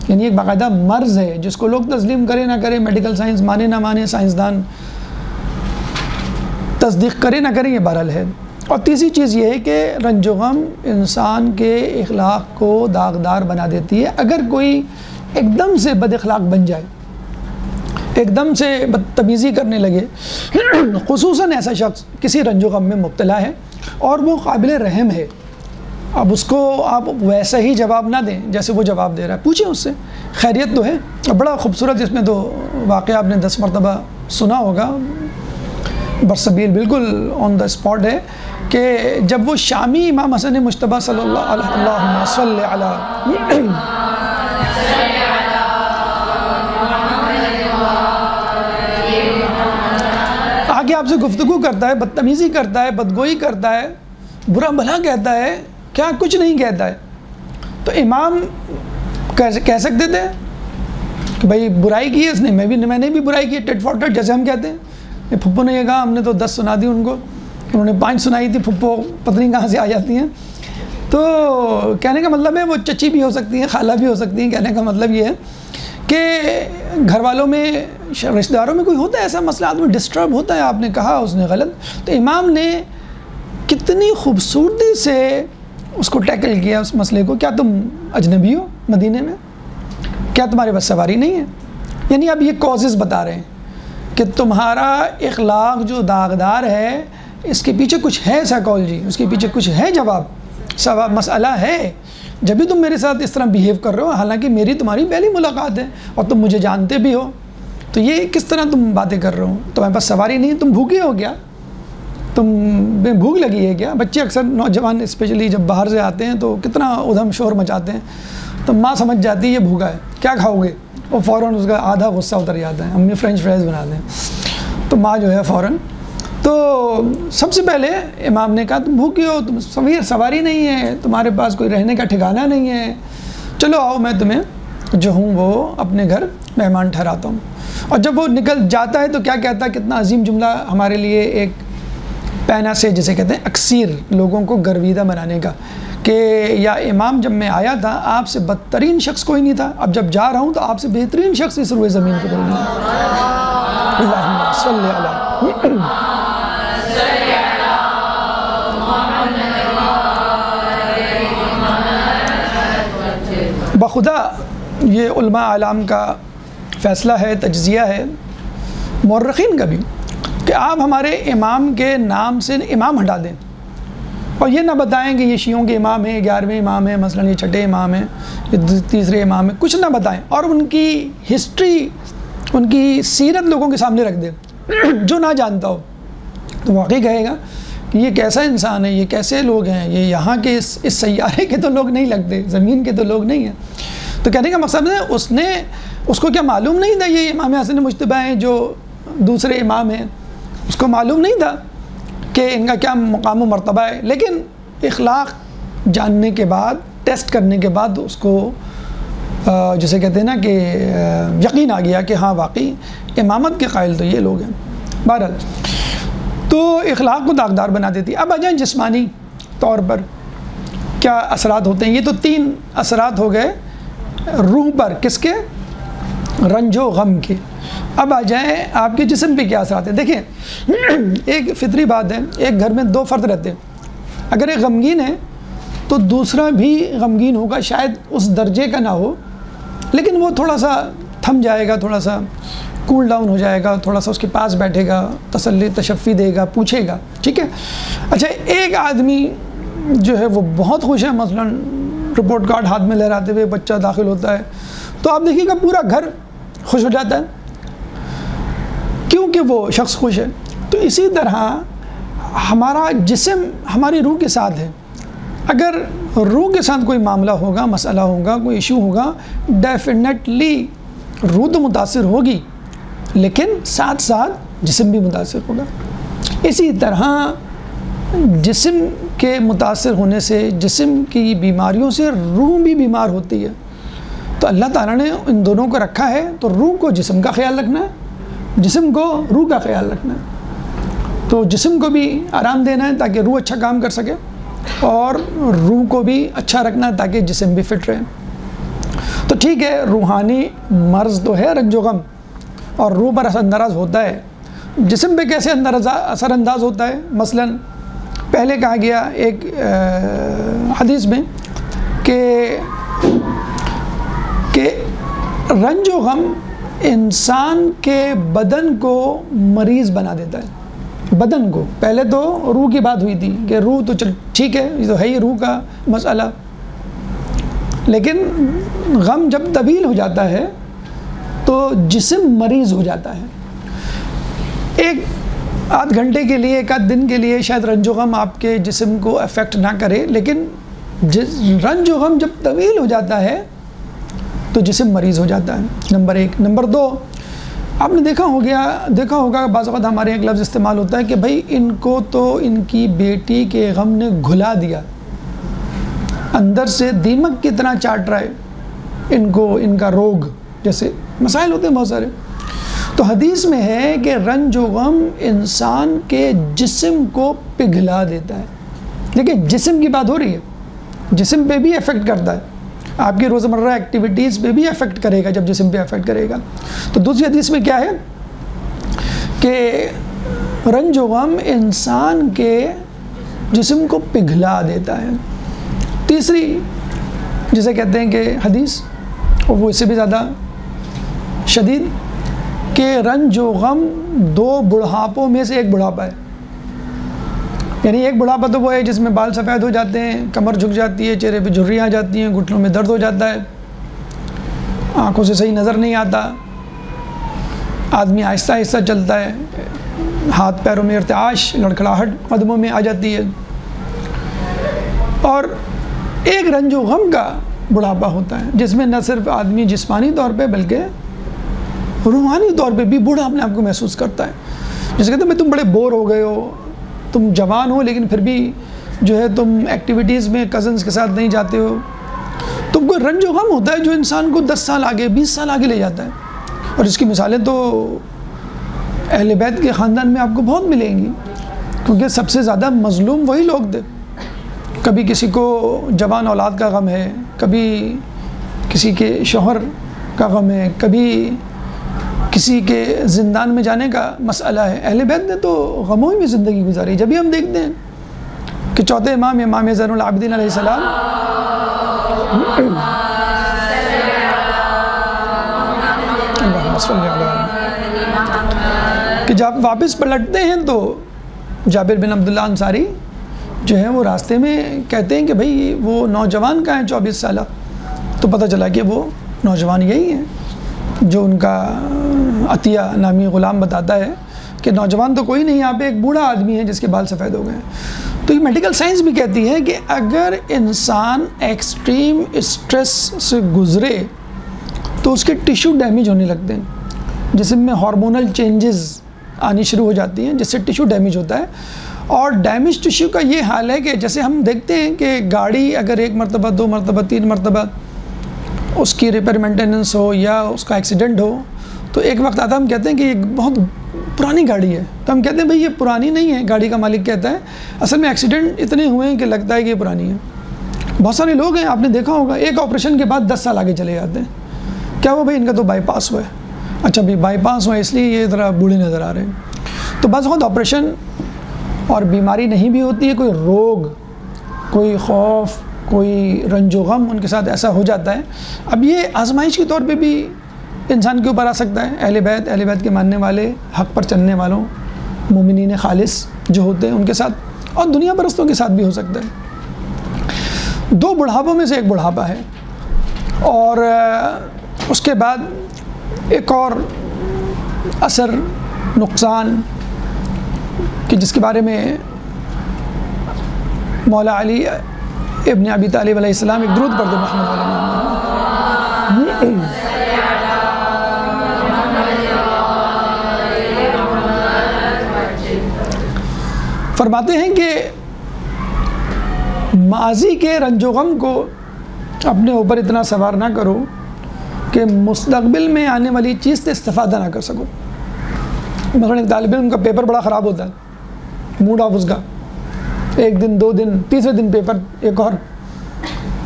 یعنی ایک باقاعدہ مرض ہے جس کو لوگ تسلیم کریں نہ کریں، میڈیکل سائنس مانے نہ مانے، سائنسدان تصدیق کریں نہ کریں، یہ بہرحال ہے۔ اور تیسری چیز یہ ہے کہ رنج و غم انسان کے اخلاق کو داغدار بنا دیتی ہے۔ اگر کوئی ایک دم سے بد اخلاق بن جائے، ایک دم سے بدتمیزی کرنے لگے، خصوصاً ایسا شخص کسی رنج و غم میں مبتلا ہے اور وہ قابل رحم ہے، اب اس کو آپ ویسا ہی جواب نہ دیں جیسے وہ جواب دے رہا ہے، پوچھیں اس سے خیریت تو ہے۔ بڑا خوبصورت اس میں تو واقعہ آپ نے 10 مرتبہ سنا ہوگا، برسبیل بالکل آن دا اسپاٹ ہے، کہ جب وہ شامی امام حسن مجتبیٰ صلی اللہ علیہ وسلم آگے آپ سے گفتگو کرتا ہے، بدتمیزی کرتا ہے، بدگوئی کرتا ہے، برا بھلا کہتا ہے، کیا کچھ نہیں کہتا ہے، تو امام کہہ سکتے تھے کہ بھائی برائی کی ہے اس نے، میں نے بھی برائی کی ہے، ٹٹ فار ٹٹ جیسے ہم کہتے ہیں۔ یہ پھپھو نے یہ کہا، ہم نے تو 10 سنا دی ان کو، انہوں نے 5 سنائی تھی، پھپھو پتہ نہیں کہاں سے آ جاتی ہیں۔ تو کہنے کا مطلب ہے وہ چچی بھی ہو سکتی ہیں، خالہ بھی ہو سکتی ہیں۔ کہنے کا مطلب یہ ہے کہ گھر والوں میں، رشتہ داروں میں کوئی ہوتا ہے ایسا مسئلہ، آدمی ڈسٹرب ہوتا ہے، آپ نے کہا اس نے غلط، تو امام نے کتنی خوبصورتی سے اس کو ٹیکل کیا اس مسئلے کو۔ کیا تم اجنبی ہو مدینے میں؟ کیا تمہارے پاس سواری نہیں ہے؟ یعنی اب یہ کازز بتا رہے ہیں کہ تمہارا اخلاق جو داغدار ہے، اس کے پیچھے کچھ ہے سائیکالوجی، اس کے پیچھے کچھ ہے جواب، مسئلہ ہے، جب بھی تم میرے ساتھ اس طرح بیہیو کر رہے ہو، حالانکہ میری تمہاری پہلی ملاقات ہے اور تم مجھے جانتے بھی ہو، تو یہ کس طرح تم باتیں کر رہے ہو؟ تمہارے پاس سواری نہیں، تم بھوکے ہو گیا، تمہیں بھوک لگی ہے کیا؟ بچے اکثر نوجوان اسپیشلی جب باہر سے آتے ہیں تو کتنا ادھم شور مچاتے ہیں، تو ماں سمجھ جاتی ہے یہ بھوکا ہے، کیا کھاؤ گے؟ اور فوراً اس کا آدھا غصہ اتر جاتا ہے، امی فرینچ فرائز بنا دیں، تو ماں جو ہے فوراً، تو سب سے پہلے امام نے کہا تم بھوکی ہو، تم سواری نہیں ہے، تمہارے پاس کوئی رہنے کا ٹھکانہ نہیں ہے، چلو آؤ میں تمہیں جو ہوں وہ اپنے گھر مہمان ٹھہراتا ہوں۔ اور جب وہ نکل جاتا ہے تو کیا کہتا ہے، کتنا عظیم جملہ ہمارے لیے، ایک پینا سے جسے کہتے ہیں اکثیر لوگوں کو گرویدہ بنانے کا، کہ یا امام جب میں آیا تھا آپ سے بدترین شخص کوئی نہیں تھا، اب جب جا رہا ہوں تو آپ سے بہترین شخص اس روئے زمین کو بولنا ہے۔ اللہم صلی علی بخدا یہ علماء اعلام کا فیصلہ ہے، تجزیہ ہے، مورخین کا بھی، کہ آپ ہمارے امام کے نام سے امام ہٹا دیں اور یہ نہ بتائیں کہ یہ شیعوں کے امام ہیں، 11ویں امام ہیں، مثلا یہ چھٹے امام ہیں، یہ تیسرے امام ہیں، کچھ نہ بتائیں، اور ان کی ہسٹری، ان کی سیرت لوگوں کے سامنے رکھ دیں۔ جو نہ جانتا ہو تو واقعی کہے گا کہ یہ کیسا انسان ہے، یہ کیسے لوگ ہیں، یہ یہاں کے اس سیارے کے تو لوگ نہیں لگتے، زمین کے تو لوگ نہیں ہیں۔ تو کہنے کا مقصد ہے اس کو کیا معلوم نہیں تھا یہ امام حسن مجتبی ہیں جو دوسرے امام ہیں، اس کو معلوم نہیں تھا کہ ان کا کیا مقام و مرتبہ ہے، لیکن اخلاق جاننے کے بعد، ٹیسٹ کرنے کے بعد اس کو جسے کہتے ہیں نا کہ یقین آ گیا کہ ہاں واقعی امامت کے قائل تو یہ لوگ ہیں۔ بہرحال تو اخلاق کو داغدار بنا دیتی۔ اب آ جائیں جسمانی طور پر کیا اثرات ہوتے ہیں۔ یہ تو 3 اثرات ہو گئے روح پر، کس کے؟ رنج و غم کے۔ اب آ جائیں آپ کے جسم پہ کیا اثرات ہیں۔ دیکھیں ایک فطری بات ہے، ایک گھر میں 2 فرد رہتے ہیں، اگر ایک غمگین ہے تو دوسرا بھی غمگین ہوگا، شاید اس درجے کا نہ ہو لیکن وہ تھوڑا سا تھم جائے گا، تھوڑا سا کول ڈاؤن ہو جائے گا، تھوڑا سا اس کے پاس بیٹھے گا، تسلی تشفی دے گا، پوچھے گا، ٹھیک ہے۔ اچھا ایک آدمی جو ہے وہ بہت خوش ہے، مثلا رپورٹ کارڈ ہاتھ میں لہراتے ہوئے بچہ داخل ہوتا ہے، تو آپ دیکھیے گا پورا گھر خوش ہو جاتا ہے کیونکہ وہ شخص خوش ہے۔ تو اسی طرح ہمارا جسم ہماری روح کے ساتھ ہے، اگر روح کے ساتھ کوئی معاملہ ہوگا، مسئلہ ہوگا، کوئی ایشو ہوگا، ڈیفینیٹلی روح تو متاثر ہوگی لیکن ساتھ ساتھ جسم بھی متاثر ہوگا۔ اسی طرح جسم کے متاثر ہونے سے، جسم کی بیماریوں سے روح بھی بیمار ہوتی ہے۔ تو اللہ تعالیٰ نے ان دونوں کو رکھا ہے، تو روح کو جسم کا خیال رکھنا ہے، جسم کو روح کا خیال رکھنا ہے۔ تو جسم کو بھی آرام دینا ہے تاکہ روح اچھا کام کر سکے، اور روح کو بھی اچھا رکھنا ہے تاکہ جسم بھی فٹ رہے۔ تو ٹھیک ہے، روحانی مرض تو ہے رنج و غم، اور روح پر اثر انداز ہوتا ہے، جسم پہ کیسے اثر انداز ہوتا ہے؟ مثلا پہلے کہا گیا ایک حدیث میں کہ رنج و غم انسان کے بدن کو مریض بنا دیتا ہے، بدن کو۔ پہلے تو روح کی بات ہوئی تھی کہ روح تو چل ٹھیک ہے، یہ تو ہے ہی روح کا مسئلہ، لیکن غم جب طویل ہو جاتا ہے تو جسم مریض ہو جاتا ہے۔ ایک آدھ گھنٹے کے لیے، ایک آدھ دن کے لیے شاید رنج و غم آپ کے جسم کو افیکٹ نہ کرے، لیکن رنج و غم جب طویل ہو جاتا ہے تو جسم مریض ہو جاتا ہے، نمبر 1۔ نمبر 2، آپ نے دیکھا ہوگا بعض اوقات ہمارے ایک لفظ استعمال ہوتا ہے کہ بھائی ان کو تو ان کی بیٹی کے غم نے گھلا دیا، اندر سے دیمک کی طرح چاٹ رہا ہے ان کو، ان کا روگ، جیسے مسائل ہوتے ہیں بہت سارے۔ تو حدیث میں ہے کہ رنج و غم انسان کے جسم کو پگھلا دیتا ہے۔ دیکھیں جسم کی بات ہو رہی ہے، جسم پہ بھی افیکٹ کرتا ہے، آپ کی روزمرہ ایکٹیویٹیز پہ بھی افیکٹ کرے گا جب جسم پہ افیکٹ کرے گا۔ تو دوسری حدیث میں کیا ہے کہ رنج و غم انسان کے جسم کو پگھلا دیتا ہے۔ تیسری جسے کہتے ہیں کہ حدیث، اور وہ اس سے بھی زیادہ شدید، کہ رنج و غم 2 بڑھاپوں میں سے ایک بڑھاپا ہے۔ یعنی ایک بڑھاپا تو وہ ہے جس میں بال سفید ہو جاتے ہیں، کمر جھک جاتی ہے، چہرے پہ جھریاں آ جاتی ہیں، گھٹنوں میں درد ہو جاتا ہے، آنکھوں سے صحیح نظر نہیں آتا، آدمی آہستہ آہستہ چلتا ہے، ہاتھ پیروں میں ارتعاش، لڑکھڑاہٹ قدموں میں آ جاتی ہے، اور ایک رنج و غم کا بڑھاپا ہوتا ہے جس میں نہ صرف آدمی جسمانی طور پہ بلکہ روحانی طور پہ بھی بوڑھا اپنے آپ کو محسوس کرتا ہے. جیسے کہتے ہیں تم بڑے بور ہو گئے ہو، تم جوان ہو لیکن پھر بھی جو ہے تم ایکٹیویٹیز میں کزنز کے ساتھ نہیں جاتے ہو. تم کو رنج و غم ہوتا ہے جو انسان کو 10 سال آگے 20 سال آگے لے جاتا ہے. اور اس کی مثالیں تو اہل بیت کے خاندان میں آپ کو بہت ملیں گی، کیونکہ سب سے زیادہ مظلوم وہی لوگ تھے. کبھی کسی کو جوان اولاد کا غم ہے، کبھی کسی کے شوہر کا غم ہے، کبھی کسی کے زندان میں جانے کا مسئلہ ہے. اہل بیت نے تو غموں میں زندگی گزاری. جب بھی ہم دیکھتے ہیں کہ چوتھے امام زین العابدین علیہ السلام کہ جب واپس پلٹتے ہیں تو جابر بن عبداللہ انصاری جو ہے وہ راستے میں کہتے ہیں کہ بھئی وہ نوجوان کا ہے 24 سالہ. تو پتہ چلا کہ وہ نوجوان یہی ہیں جو ان کا عطیہ نامی غلام بتاتا ہے کہ نوجوان تو کوئی نہیں، یہاں پہ ایک بوڑھا آدمی ہے جس کے بال سفید ہو گئے ہیں. تو یہ میڈیکل سائنس بھی کہتی ہے کہ اگر انسان ایکسٹریم اسٹریس سے گزرے تو اس کے ٹیشو ڈیمیج ہونے لگتے ہیں، جسم میں ہارمونل چینجز آنی شروع ہو جاتی ہیں جس سے ٹیشو ڈیمیج ہوتا ہے. اور ڈیمیج ٹیشو کا یہ حال ہے کہ جیسے ہم دیکھتے ہیں کہ گاڑی اگر 1 مرتبہ 2 مرتبہ 3 مرتبہ اس کی ریپیئر مینٹیننس ہو یا اس کا ایکسیڈنٹ ہو تو ایک وقت آتا ہم کہتے ہیں کہ یہ بہت پرانی گاڑی ہے. تو ہم کہتے ہیں بھئی یہ پرانی نہیں ہے، گاڑی کا مالک کہتا ہے اصل میں ایکسیڈنٹ اتنے ہوئے ہیں کہ لگتا ہے کہ یہ پرانی ہے. بہت سارے لوگ ہیں، آپ نے دیکھا ہوگا ایک آپریشن کے بعد 10 سال آگے چلے جاتے ہیں. کیا وہ بھئی ان کا تو بائی پاس ہوا ہے، اچھا بھئی بائی پاس ہوا ہے اس لیے یہ ذرا بوڑھے نظر آ رہے ہیں. تو بعض وقت آپریشن اور بیماری نہیں بھی ہوتی ہے، کوئی روگ، کوئی خوف، کوئی رنج و غم ان کے ساتھ ایسا ہو جاتا ہے. اب یہ آزمائش کے طور پہ بھی انسان کے اوپر آ سکتا ہے. اہل بیت کے ماننے والے، حق پر چلنے والوں، مومنین خالص جو ہوتے ہیں ان کے ساتھ، اور دنیا پرستوں کے ساتھ بھی ہو سکتا ہے. 2 بڑھاپوں میں سے ایک بڑھاپا ہے. اور اس کے بعد ایک اور اثر، نقصان کہ جس کے بارے میں مولا علی ابن ابی طالب علیہ السلام ایک درود پڑھتے محمد علیہ فرماتے ہیں کہ ماضی کے رنج و غم کو اپنے اوپر اتنا سوار نہ کرو کہ مستقبل میں آنے والی چیز سے استفادہ نہ کر سکو. مثلا ایک طالب علم کا پیپر بڑا خراب ہوتا ہے، موڈ آف اس کا، 1 دن 2 دن 3 دن پیپر ایک اور.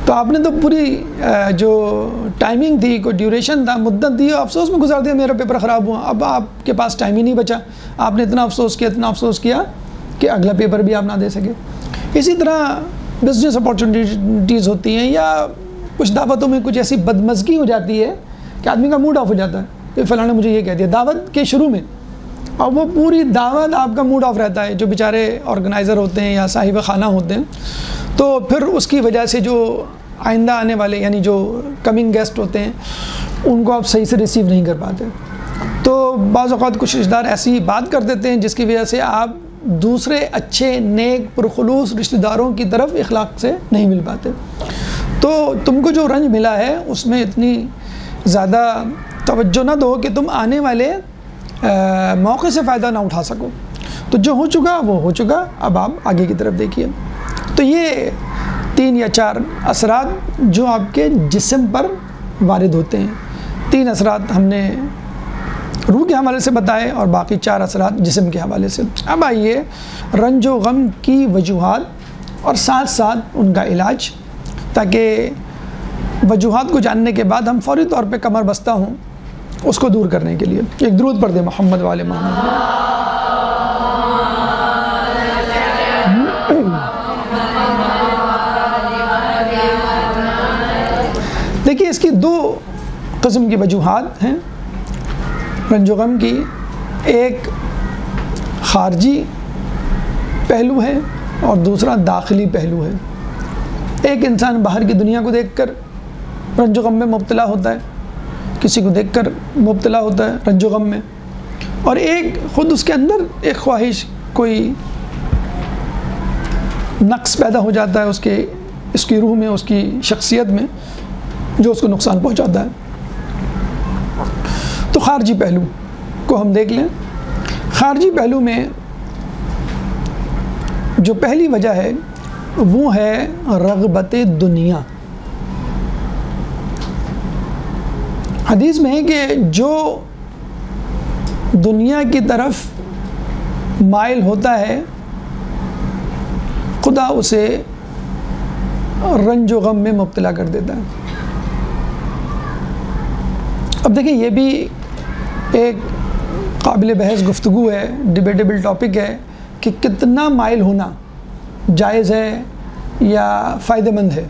تو آپ نے تو پوری جو ٹائمنگ تھی، کوئی ڈیوریشن تھا، مدت تھی، افسوس میں گزار دیا میرا پیپر خراب ہوا. اب آپ کے پاس ٹائم ہی نہیں بچا، آپ نے اتنا افسوس کیا کہ اگلا پیپر بھی آپ نہ دے سکے. اسی طرح بزنس اپارچونیٹیز ہوتی ہیں یا کچھ دعوتوں میں کچھ ایسی بدمزگی ہو جاتی ہے کہ آدمی کا موڈ آف ہو جاتا ہے کہ فلاں نے مجھے یہ کہہ دیا دعوت کے شروع میں، اور وہ پوری دعوت آپ کا موڈ آف رہتا ہے. جو بیچارے آرگنائزر ہوتے ہیں یا صاحب خانہ ہوتے ہیں تو پھر اس کی وجہ سے جو آئندہ آنے والے یعنی جو کمنگ گیسٹ ہوتے ہیں ان کو آپ صحیح سے ریسیو نہیں کر پاتے. تو بعض اوقات کچھ رشتہ دار ایسی بات کر دیتے ہیں جس کی وجہ سے آپ دوسرے اچھے نیک پرخلوص رشتہ داروں کی طرف اخلاق سے نہیں مل پاتے. تو تم کو جو رنج ملا ہے اس میں اتنی زیادہ توجہ نہ دو کہ تم آنے والے موقع سے فائدہ نہ اٹھا سکو. تو جو ہو چکا وہ ہو چکا، اب آپ آگے کی طرف دیکھیے. تو یہ 3 یا 4 اثرات جو آپ کے جسم پر وارد ہوتے ہیں. 3 اثرات ہم نے روح کے حوالے سے بتائے اور باقی 4 اثرات جسم کے حوالے سے. اب آئیے رنج و غم کی وجوہات اور ساتھ ساتھ ان کا علاج، تاکہ وجوہات کو جاننے کے بعد ہم فوری طور پہ کمر بستہ ہوں اس کو دور کرنے کے لیے. ایک درود پڑھ دیں محمد والے محمد. دیکھیے اس کی 2 قسم کی وجوہات ہیں رنج و غم کی. ایک خارجی پہلو ہے اور دوسرا داخلی پہلو ہے. ایک انسان باہر کی دنیا کو دیکھ کر رنج و غم میں مبتلا ہوتا ہے، کسی کو دیکھ کر مبتلا ہوتا ہے رنج و غم میں. اور ایک خود اس کے اندر ایک خواہش، کوئی نقص پیدا ہو جاتا ہے اس کی روح میں، اس کی شخصیت میں، جو اس کو نقصان پہنچاتا ہے۔ تو خارجی پہلو کو ہم دیکھ لیں۔ خارجی پہلو میں جو پہلی وجہ ہے وہ ہے رغبت دنیا۔ حدیث میں ہے کہ جو دنیا کی طرف مائل ہوتا ہے خدا اسے رنج و غم میں مبتلا کر دیتا ہے۔ اب دیکھیں یہ بھی ایک قابل بحث گفتگو ہے، ڈیبیٹیبل ٹاپک ہے کہ کتنا مائل ہونا جائز ہے یا فائدہ مند ہے،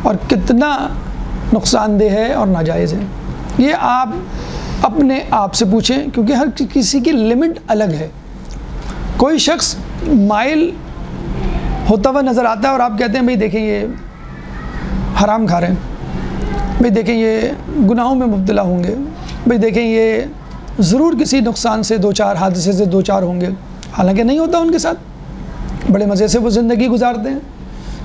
اور کتنا نقصان دہ ہے اور ناجائز ہے۔ یہ آپ اپنے آپ سے پوچھیں، کیونکہ ہر کسی کی لمٹ الگ ہے۔ کوئی شخص مائل ہوتا ہوا نظر آتا ہے اور آپ کہتے ہیں بھئی دیکھیں یہ حرام کھا رہے ہیں، بھئی دیکھیں یہ گناہوں میں مبتلا ہوں گے، بھئی دیکھیں یہ ضرور کسی نقصان سے دو چار، حادثے سے دو چار ہوں گے، حالانکہ نہیں ہوتا ان کے ساتھ، بڑے مزے سے وہ زندگی گزارتے ہیں۔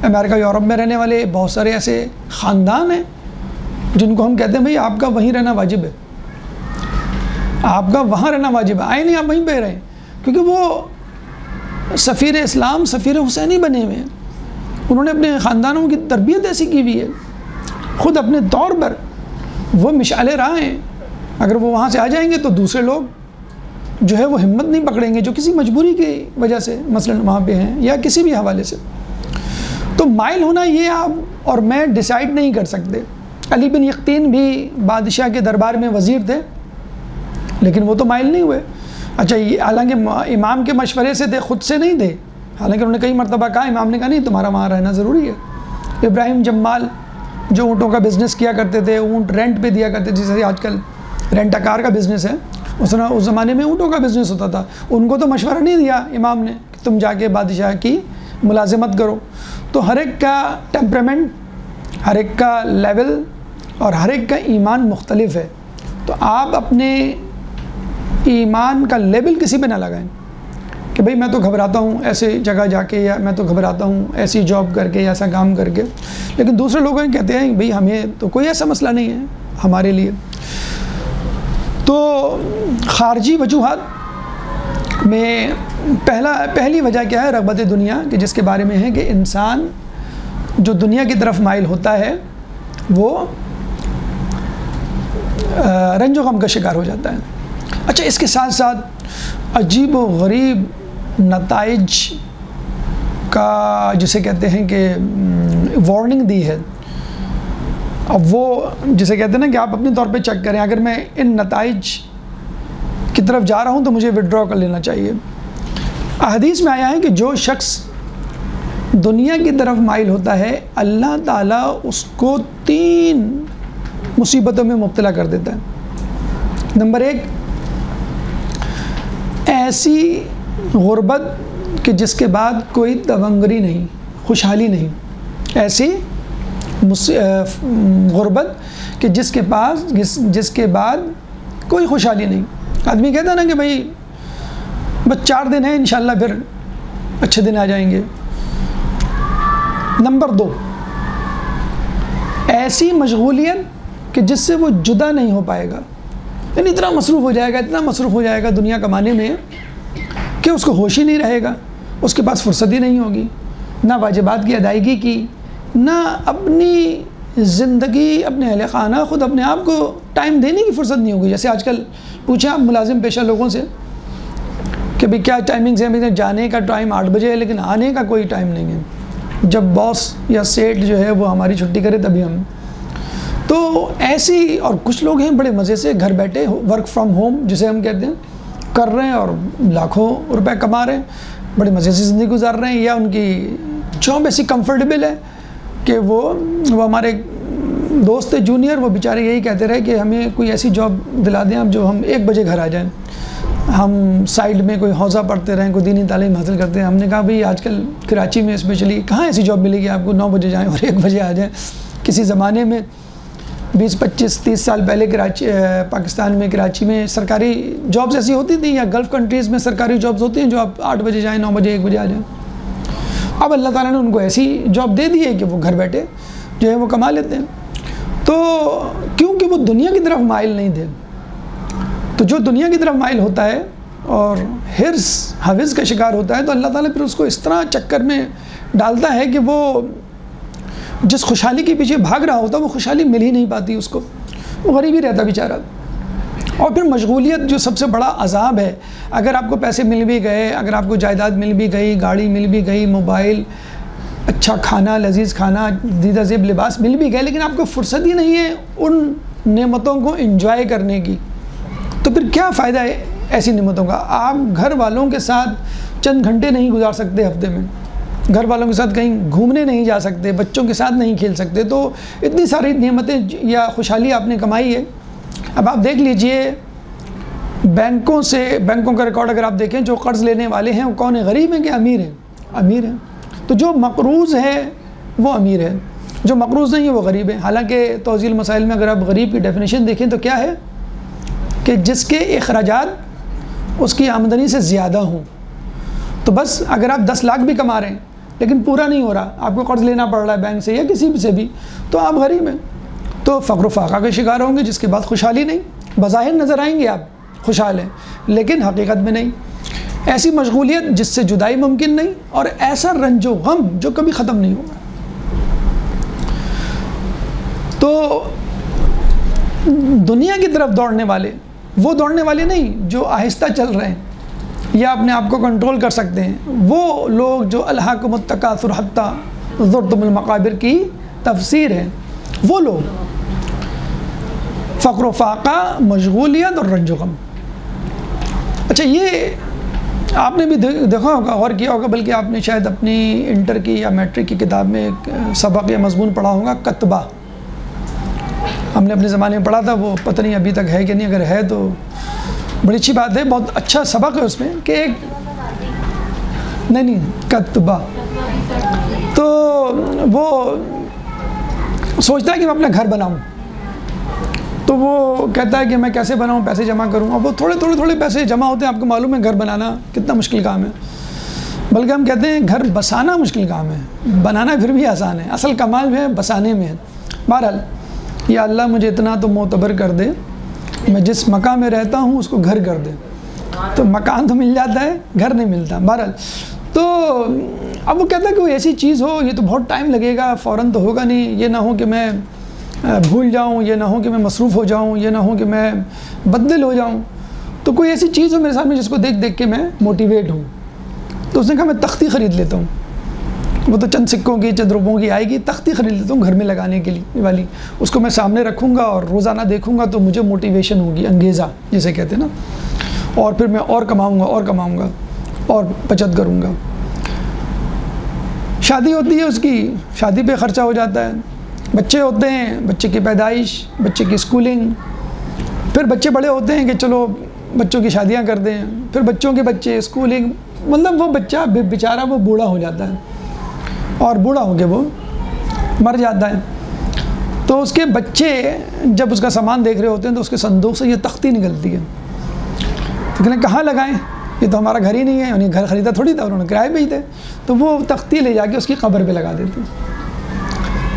امریکہ یورپ میں رہنے والے بہت سارے ایسے خاندان ہیں جن کو ہم کہتے ہیں بھئی آپ کا وہیں رہنا واجب ہے، آپ کا وہاں رہنا واجب ہے، آئے نہیں آپ وہیں پہ رہیں، کیونکہ وہ سفیر اسلام، سفیر حسینی بنے ہوئے ہیں۔ انہوں نے اپنے خاندانوں کی تربیت ایسی کی ہوئی ہے، خود اپنے طور پر وہ مشعل راہ ہیں۔ اگر وہ وہاں سے آ جائیں گے تو دوسرے لوگ جو ہے وہ ہمت نہیں پکڑیں گے، جو کسی مجبوری کی وجہ سے مثلا وہاں پہ ہیں یا کسی بھی حوالے سے۔ تو مائل ہونا یہ آپ اور میں ڈیسائیڈ نہیں کر سکتے۔ علی بن یقطین بھی بادشاہ کے دربار میں وزیر تھے، لیکن وہ تو مائل نہیں ہوئے۔ اچھا یہ حالانکہ امام کے مشورے سے تھے، خود سے نہیں تھے، حالانکہ انہوں نے کئی مرتبہ کہا، امام نے کہا نہیں تمہارا وہاں رہنا ضروری ہے۔ ابراہیم جمال جو اونٹوں کا بزنس کیا کرتے تھے، اونٹ رینٹ پہ دیا کرتے، جیسے آج کل رینٹ کار کا بزنس ہے، اس زمانے میں اونٹوں کا بزنس ہوتا تھا، ان کو تو مشورہ نہیں دیا امام نے کہ تم جا کے بادشاہ کی ملازمت کرو۔ تو ہر ایک کا ٹیمپرامنٹ، ہر ایک کا لیول اور ہر ایک کا ایمان مختلف ہے، تو آپ اپنے ایمان کا لیبل کسی پہ نہ لگائیں کہ بھئی میں تو گھبراتا ہوں ایسے جگہ جا کے، یا میں تو گھبراتا ہوں ایسی جاب کر کے یا ایسا کام کر کے، لیکن دوسرے لوگ کہتے ہیں بھئی ہمیں تو کوئی ایسا مسئلہ نہیں ہے ہمارے لیے۔ تو خارجی وجوہات میں پہلی وجہ کیا ہے؟ رغبت دنیا، کہ جس کے بارے میں ہے کہ انسان جو دنیا کی طرف مائل ہوتا ہے وہ رنج و غم کا شکار ہو جاتا ہے۔ اچھا اس کے ساتھ ساتھ عجیب و غریب نتائج کا جسے کہتے ہیں کہ وارننگ دی ہے۔ اب وہ جسے کہتے ہیں نا کہ آپ اپنے طور پہ چیک کریں، اگر میں ان نتائج کی طرف جا رہا ہوں تو مجھے وڈرا کر لینا چاہیے۔ احادیث میں آیا ہے کہ جو شخص دنیا کی طرف مائل ہوتا ہے اللہ تعالیٰ اس کو 3 مصیبتوں میں مبتلا کر دیتا ہے۔ نمبر 1، ایسی غربت کہ جس کے بعد کوئی تونگری نہیں، خوشحالی نہیں، ایسی غربت کہ جس کے بعد کوئی خوشحالی نہیں۔ آدمی کہتا ہے نا کہ بھائی بس 4 دن ہیں انشاءاللہ پھر اچھے دن آ جائیں گے۔ نمبر 2، ایسی مشغولیت کہ جس سے وہ جدا نہیں ہو پائے گا، یعنی اتنا مصروف ہو جائے گا دنیا کمانے میں کہ اس کو ہوش ہی نہیں رہے گا، اس کے پاس فرصت ہی نہیں ہوگی، نہ واجبات کی ادائیگی کی، نہ اپنی زندگی، اپنے اہل خانہ، خود اپنے آپ کو ٹائم دینے کی فرصت نہیں ہوگی۔ جیسے آج کل پوچھیں آپ ملازم پیشہ لوگوں سے کہ بھئی کیا ٹائمنگز ہیں؟ جانے کا ٹائم 8 بجے ہے لیکن آنے کا کوئی ٹائم نہیں ہے، جب باس یا سیٹ جو ہے وہ ہماری چھٹی کرے تبھی ہم۔ تو ایسی، اور کچھ لوگ ہیں بڑے مزے سے گھر بیٹھے ورک فرام ہوم جسے ہم کہتے ہیں کر رہے ہیں اور لاکھوں روپے کما رہے ہیں، بڑے مزے سے زندگی گزار رہے ہیں، یا ان کی جاب ایسی کمفرٹیبل ہے کہ وہ ہمارے دوست تھے جونیئر، وہ بیچارے یہی کہتے رہے کہ ہمیں کوئی ایسی جاب دلا دیں آپ جو ہم 1 بجے گھر آ جائیں، ہم سائڈ میں کوئی حوزہ پڑھتے رہیں، کوئی دینی تعلیم حاصل کرتے ہیں۔ ہم نے کہا بھئی آج کل کراچی میں اسپیشلی کہاں ایسی جاب ملے گی آپ کو 9 بجے جائیں اور 1 بجے آ جائیں۔ کسی زمانے میں 20-25-30 سال پہلے پاکستان میں کراچی میں سرکاری جابز ایسی ہوتی تھیں، یا گلف کنٹریز میں سرکاری جابز ہوتی ہیں جو آپ 8 بجے جائیں، 9 بجے 1 بجے آ جائیں. اب اللہ تعالیٰ نے ان کو ایسی جاب دے دی ہے کہ وہ گھر بیٹھے جو ہے وہ کما لیتے ہیں. تو کیونکہ وہ دنیا کی طرف مائل نہیں تھے، تو جو دنیا کی طرف مائل ہوتا ہے اور حرص حوث کا شکار ہوتا ہے، تو اللہ تعالیٰ پھر اس کو اس طرح چکر میں ڈالتا ہے کہ وہ جس خوشحالی کے پیچھے بھاگ رہا ہوتا ہے وہ خوشحالی مل ہی نہیں پاتی اس کو، وہ غریب ہی رہتا بیچارہ. اور پھر مشغولیت جو سب سے بڑا عذاب ہے، اگر آپ کو پیسے مل بھی گئے، اگر آپ کو جائیداد مل بھی گئی، گاڑی مل بھی گئی، موبائل، اچھا کھانا، لذیذ کھانا، دیدہ زیب لباس مل بھی گئے، لیکن آپ کو فرصت ہی نہیں ہے ان نعمتوں کو انجوائے کرنے کی، تو پھر کیا فائدہ ہے ایسی نعمتوں کا؟ آپ گھر والوں کے ساتھ چند گھنٹے نہیں گزار سکتے ہفتے میں، گھر والوں کے ساتھ کہیں گھومنے نہیں جا سکتے، بچوں کے ساتھ نہیں کھیل سکتے، تو اتنی ساری نعمتیں یا خوشحالی آپ نے کمائی ہے. اب آپ دیکھ لیجئے بینکوں کا ریکارڈ اگر آپ دیکھیں، جو قرض لینے والے ہیں وہ کون ہیں؟ غریب ہیں کہ امیر ہیں؟ امیر ہیں. تو جو مقروض ہے وہ امیر ہے، جو مقروض نہیں ہے وہ غریب ہے. حالانکہ توضیح المسائل میں اگر آپ غریب کی ڈیفینیشن دیکھیں تو کیا ہے کہ جس کے اخراجات اس کی آمدنی سے زیادہ ہوں. تو بس اگر آپ 10 لاکھ بھی کما رہے ہیں لیکن پورا نہیں ہو رہا، آپ کو قرض لینا پڑ رہا ہے بینک سے یا کسی سے بھی، تو آپ غریب ہیں، تو فقر و فاقہ کے شکار ہوں گے، جس کے بعد خوشحالی نہیں. بظاہر نظر آئیں گے آپ خوشحال ہیں لیکن حقیقت میں نہیں. ایسی مشغولیت جس سے جدائی ممکن نہیں، اور ایسا رنج و غم جو کبھی ختم نہیں ہوگا. تو دنیا کی طرف دوڑنے والے، وہ دوڑنے والے نہیں جو آہستہ چل رہے ہیں یا اپنے آپ کو کنٹرول کر سکتے ہیں، وہ لوگ جو الہاکم التکاثر حتی زرتم المقابر کی تفسیر ہے، وہ لوگ فقر و فاقہ، مشغولیت اور رنج و غم. اچھا، یہ آپ نے بھی دیکھا ہوگا، غور کیا ہوگا، بلکہ آپ نے شاید اپنی انٹر کی یا میٹرک کی کتاب میں ایک سبق یا مضمون پڑھا ہوگا، کتبہ. ہم نے اپنے زمانے میں پڑھا تھا، وہ پتہ نہیں ابھی تک ہے کہ نہیں، اگر ہے تو بڑی اچھی بات ہے، بہت اچھا سبق ہے اس میں کہ ایک نہیں کتبہ. تو وہ سوچتا ہے کہ میں اپنا گھر بناؤں، تو وہ کہتا ہے کہ میں کیسے بناؤں، پیسے جمع کروں. اب وہ تھوڑے پیسے جمع ہوتے ہیں. آپ کو معلوم ہے گھر بنانا کتنا مشکل کام ہے، بلکہ ہم کہتے ہیں گھر بسانا مشکل کام ہے، بنانا پھر بھی آسان ہے. اصل کمال جو ہے بسانے میں ہے. بہرحال، یا اللہ مجھے اتنا تو معتبر کر دے، میں جس مکان میں رہتا ہوں اس کو گھر کر دے. تو مکان تو مل جاتا ہے، گھر نہیں ملتا. بہرحال، تو اب وہ کہتا ہے کہ کوئی ایسی چیز ہو، یہ تو بہت ٹائم لگے گا، فوراً تو ہوگا نہیں، یہ نہ ہو کہ میں بھول جاؤں، یہ نہ ہو کہ میں مصروف ہو جاؤں، یہ نہ ہو کہ میں بددل ہو جاؤں. تو کوئی ایسی چیز ہو میرے سامنے جس کو دیکھ کے میں موٹیویٹ ہوں. تو اس نے کہا میں تختی خرید لیتا ہوں. وہ تو چند سکوں کی، چند روپوں کی آئے گی، تختی خرید لیتا ہوں گھر میں لگانے کے لیے والی. اس کو میں سامنے رکھوں گا اور روزانہ دیکھوں گا تو مجھے موٹیویشن ہوگی، انگیزہ جسے کہتے ہیں نا. اور پھر میں اور کماؤں گا اور بچت کروں گا. شادی ہوتی ہے اس کی، شادی پہ خرچہ ہو جاتا ہے. بچے ہوتے ہیں، بچے کی پیدائش، بچے کی اسکولنگ، پھر بچے بڑے ہوتے ہیں کہ چلو بچوں کی شادیاں کر دیں، پھر بچوں کے بچے، اسکولنگ، مطلب وہ بچہ بیچارہ وہ بوڑھا ہو جاتا ہے، اور بوڑھا ہو کے وہ مر جاتا ہے. تو اس کے بچے جب اس کا سامان دیکھ رہے ہوتے ہیں تو اس کے صندوق سے یہ تختی نکلتی ہے. تو کہنے کہاں لگائیں، یہ تو ہمارا گھر ہی نہیں ہے. یعنی گھر خریدا تھوڑی تھا، انہوں نے کرائے پہ ہی تھے. تو وہ تختی لے جا کے اس کی قبر پہ لگا دیتے ہیں.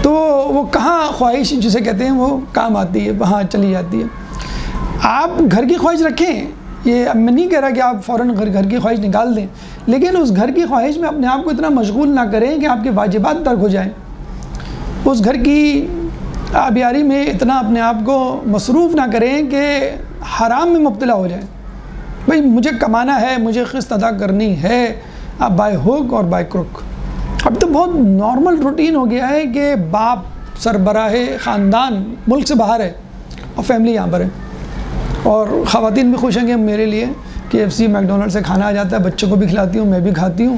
تو وہ کہاں خواہش جسے کہتے ہیں وہ کام آتی ہے، وہاں چلی جاتی ہے. آپ گھر کی خواہش رکھیں، یہ میں نہیں کہہ رہا کہ آپ فوراً گھر کی خواہش نکال دیں، لیکن اس گھر کی خواہش میں اپنے آپ کو اتنا مشغول نہ کریں کہ آپ کے واجبات ترک ہو جائیں. اس گھر کی آبیاری میں اتنا اپنے آپ کو مصروف نہ کریں کہ حرام میں مبتلا ہو جائیں. بھئی مجھے کمانا ہے، مجھے قسط ادا کرنی ہے، اب بائی ہوک اور بائی کروک. اب تو بہت نارمل روٹین ہو گیا ہے کہ باپ سربراہ خاندان ملک سے باہر ہے اور فیملی یہاں پر ہے، اور خواتین بھی خوش ہیں کہ میرے لیے KFC میکڈونلڈ سے کھانا آ جاتا ہے، بچوں کو بھی کھلاتی ہوں، میں بھی کھاتی ہوں،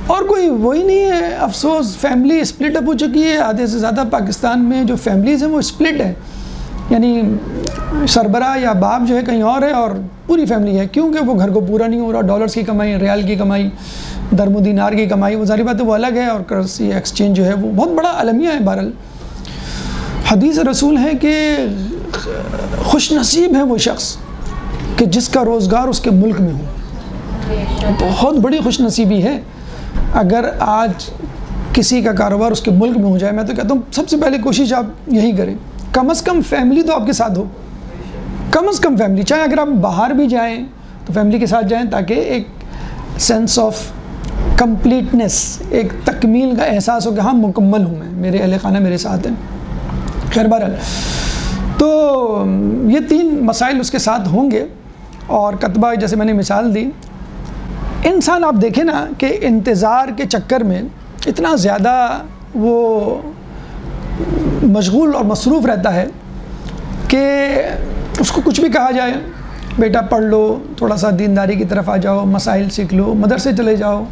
اور کوئی وہی نہیں ہے. افسوس، فیملی اسپلٹ اپ ہو چکی ہے. آدھے سے زیادہ پاکستان میں جو فیملیز ہیں وہ اسپلٹ ہیں، یعنی سربراہ یا باپ جو ہے کہیں اور ہے اور پوری فیملی ہے، کیونکہ وہ گھر کو پورا نہیں ہو رہا. ڈالرز کی کمائی، ریال کی کمائی، درم و دینار کی کمائی، وہ ظاہری بات ہے وہ الگ ہے، اور کرنسی ایکسچینج جو ہے وہ بہت بڑا المیہ ہے. بہرحال حدیث رسول ہے کہ خوش نصیب ہے وہ شخص کہ جس کا روزگار اس کے ملک میں ہو. بہت بڑی خوش نصیبی ہے اگر آج کسی کا کاروبار اس کے ملک میں ہو جائے. میں تو کہتا ہوں سب سے پہلے کوشش آپ یہی کریں, کم از کم فیملی تو آپ کے ساتھ ہو, کم از کم فیملی. چاہے اگر آپ باہر بھی جائیں تو فیملی کے ساتھ جائیں تاکہ ایک سینس آف کمپلیٹنس, ایک تکمیل کا احساس ہو کہ ہاں مکمل ہوں میں, میرے اہل خانہ میرے ساتھ ہیں. خیر بہرحال تو یہ 3 مسائل اس کے ساتھ ہوں گے. اور کتبہ جیسے میں نے مثال دی, انسان آپ دیکھیں نا کہ انتظار کے چکر میں اتنا زیادہ وہ مشغول اور مصروف رہتا ہے کہ اس کو کچھ بھی کہا جائے, بیٹا پڑھ لو, تھوڑا سا دینداری کی طرف آ جاؤ, مسائل سیکھ لو, مدرسے چلے جاؤ,